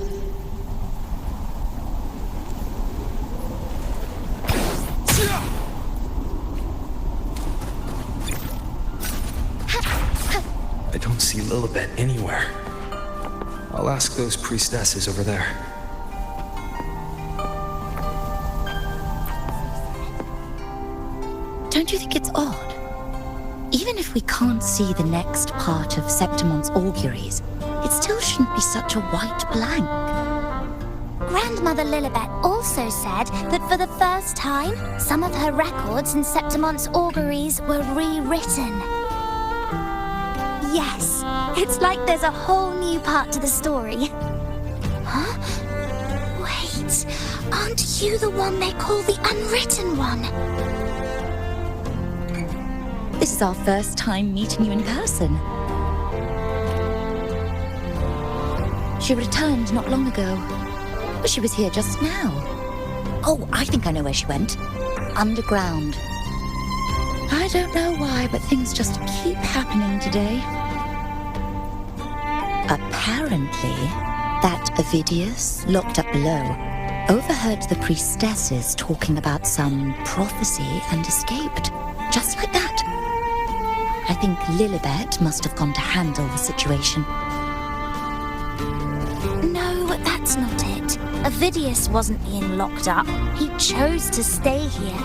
I don't see Lilibet anywhere. I'll ask those priestesses over there. Don't you think it's odd? Even if if we can't see the next part of Septimon's auguries, it still shouldn't be such a white blank. Grandmother Lilibet also said that for the first time, some of her records in Septimon's auguries were rewritten. Yes, it's like there's a whole new part to the story. Huh? Wait, aren't you the one they call the unwritten one? This is our first time meeting you in person. She returned not long ago. But she was here just now. Oh, I think I know where she went. Underground. I don't know why, but things just keep happening today. Apparently, that Ovidius, locked up below, overheard the priestesses talking about some prophecy and escaped. Just like that. I think Lilibet must have gone to handle the situation. No, that's not it. Ovidius wasn't being locked up. He chose to stay here.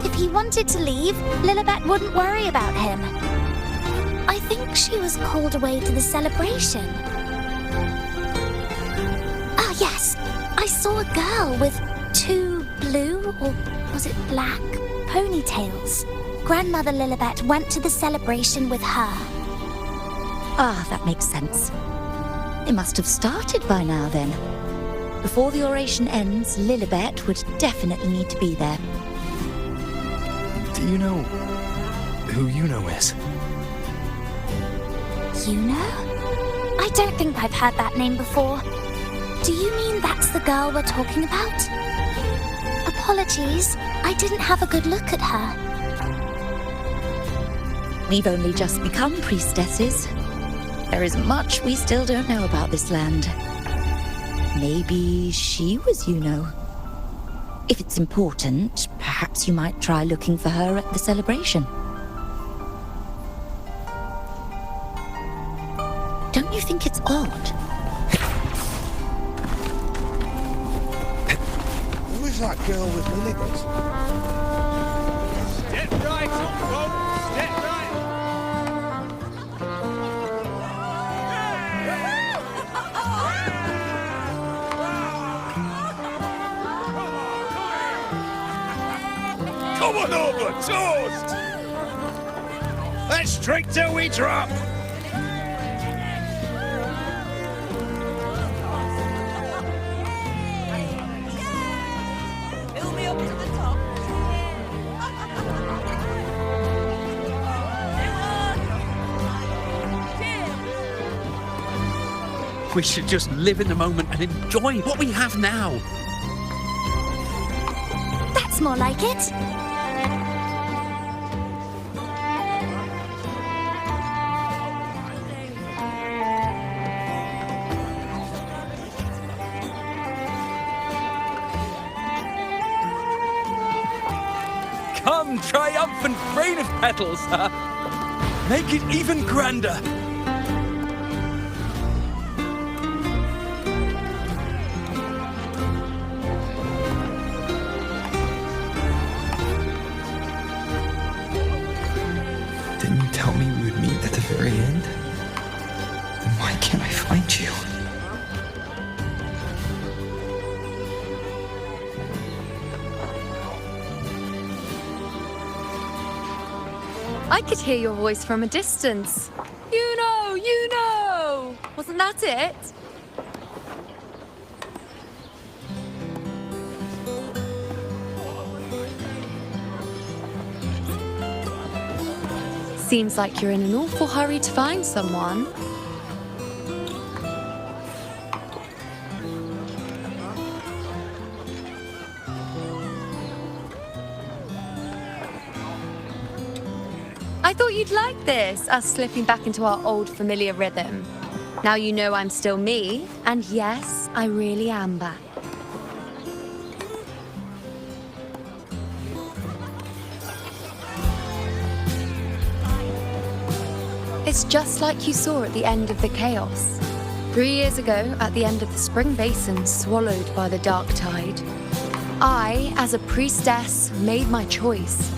If he wanted to leave, Lilibet wouldn't worry about him. I think she was called away to the celebration. Ah, yes. I saw a girl with 2 blue, or was it black, ponytails. Grandmother Lilibet went to the celebration with her. Ah, that makes sense. It must have started by now, then. Before the oration ends, Lilibet would definitely need to be there. Do you know who Yuno is? Yuno? I don't think I've heard that name before. Do you mean that's the girl we're talking about? Apologies, I didn't have a good look at her. We've only just become priestesses. There is much we still don't know about this land. Maybe she was Yuno. If it's important, perhaps you might try looking for her at the celebration. Don't you think it's odd? Who is that girl with Lilibet? Step right, folks. Step right. Come on over, toast! Let's drink till we drop! Fill me up to the top. We should just live in the moment and enjoy what we have now. That's more like it. Come, triumphant rain of petals, huh? Make it even grander. Didn't you tell me we would meet at the very end? Then why can't I find you? I could hear your voice from a distance. You know! Wasn't that it? Seems like you're in an awful hurry to find someone. I thought you'd like this, us slipping back into our old familiar rhythm. Now you know I'm still me, and yes, I really am back. It's just like you saw at the end of the chaos. 3 years ago, at the end of the spring basin swallowed by the dark tide, I, as a priestess, made my choice.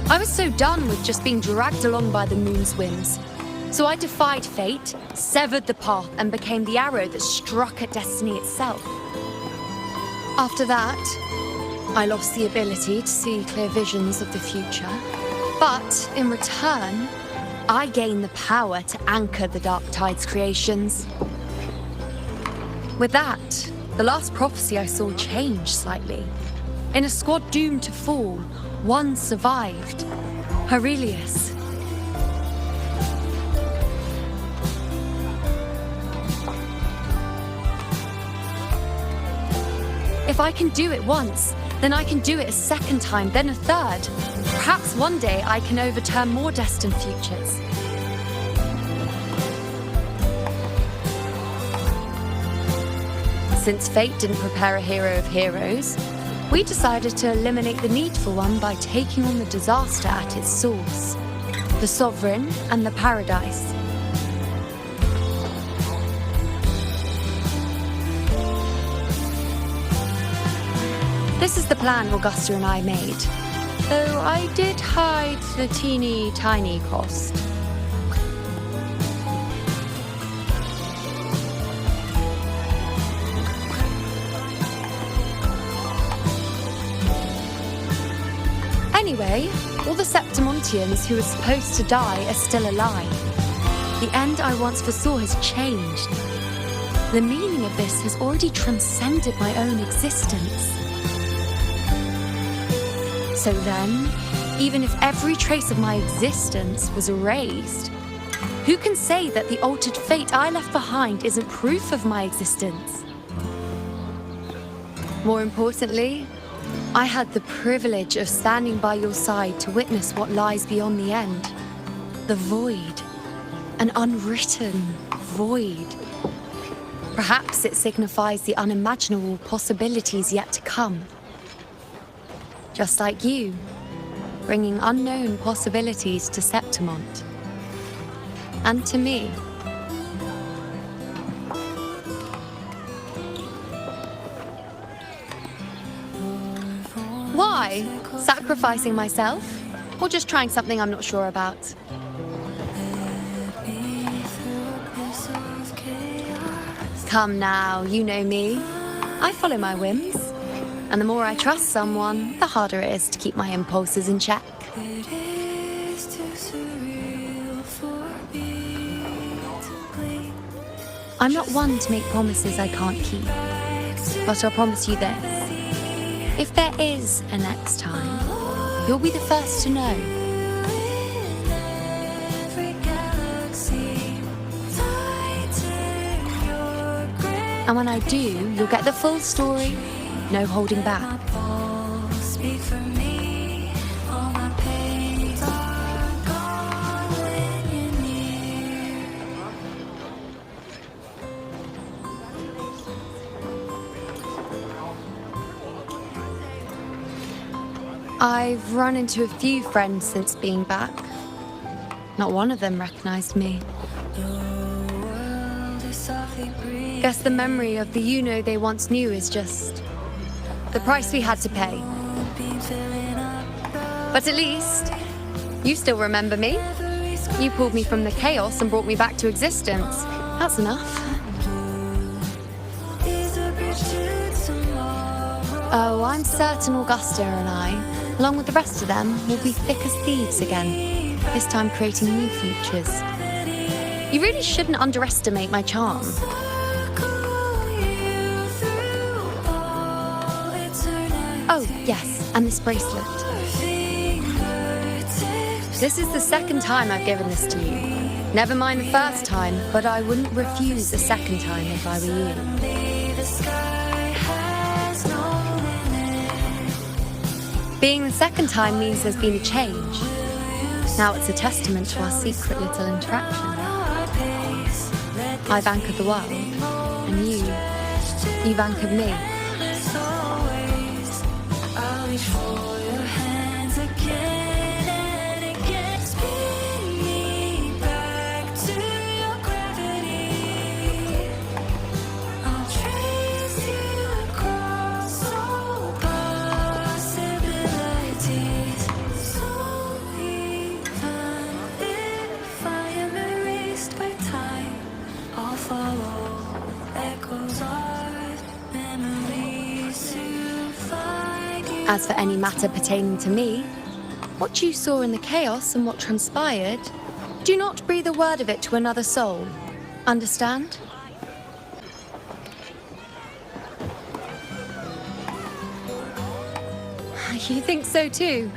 I was so done with just being dragged along by the moon's whims. So I defied fate, severed the path, and became the arrow that struck at destiny itself. After that, I lost the ability to see clear visions of the future. But in return, I gained the power to anchor the Dark Tide's creations. With that, the last prophecy I saw changed slightly. In a squad doomed to fall, one survived. Aurelius. If I can do it once, then I can do it a second time, then a third. Perhaps one day I can overturn more destined futures. Since fate didn't prepare a hero of heroes, we decided to eliminate the need for one by taking on the disaster at its source, the Sovereign and the Paradise. This is the plan Augusta and I made, though I did hide the teeny tiny cost. Anyway, all the Septimontians who were supposed to die are still alive. The end I once foresaw has changed. The meaning of this has already transcended my own existence. So then, even if every trace of my existence was erased, who can say that the altered fate I left behind isn't proof of my existence? More importantly, I had the privilege of standing by your side to witness what lies beyond the end. The void. An unwritten void. Perhaps it signifies the unimaginable possibilities yet to come. Just like you, bringing unknown possibilities to Septimont. And to me. Why? Sacrificing myself? Or just trying something I'm not sure about? Come now, you know me. I follow my whims. And the more I trust someone, the harder it is to keep my impulses in check. I'm not one to make promises I can't keep. But I'll promise you this. If there is a next time, you'll be the first to know. And when I do, you'll get the full story, no holding back. I've run into a few friends since being back. Not one of them recognized me. Guess the memory of the you-know they once knew is just the price we had to pay. But at least, you still remember me. You pulled me from the chaos and brought me back to existence. That's enough. Oh, I'm certain Augusta and I, along with the rest of them, will be thick as thieves again, this time creating new futures. You really shouldn't underestimate my charm. Oh, yes, and this bracelet. This is the second time I've given this to you. Never mind the first time, but I wouldn't refuse a second time if I were you. Being the second time means there's been a change. Now it's a testament to our secret little interaction. I've anchored the world, and you've anchored me. As for any matter pertaining to me, what you saw in the chaos and what transpired, do not breathe a word of it to another soul. Understand? You think so too?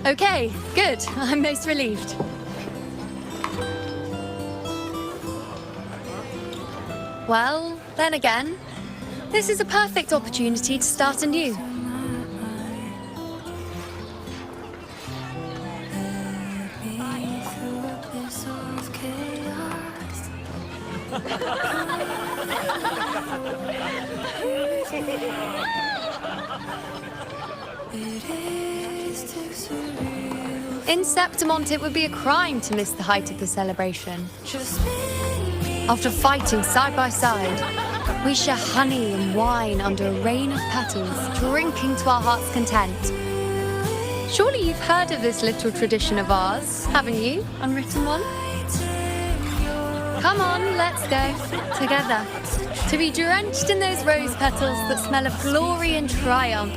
Okay, good. I'm most relieved. Well, then again, this is a perfect opportunity to start anew. In Septimont, it would be a crime to miss the height of the celebration. After fighting side by side, we share honey and wine under a rain of petals, drinking to our heart's content. Surely you've heard of this little tradition of ours, haven't you, unwritten one? Come on, let's go, together, to be drenched in those rose petals that smell of glory and triumph.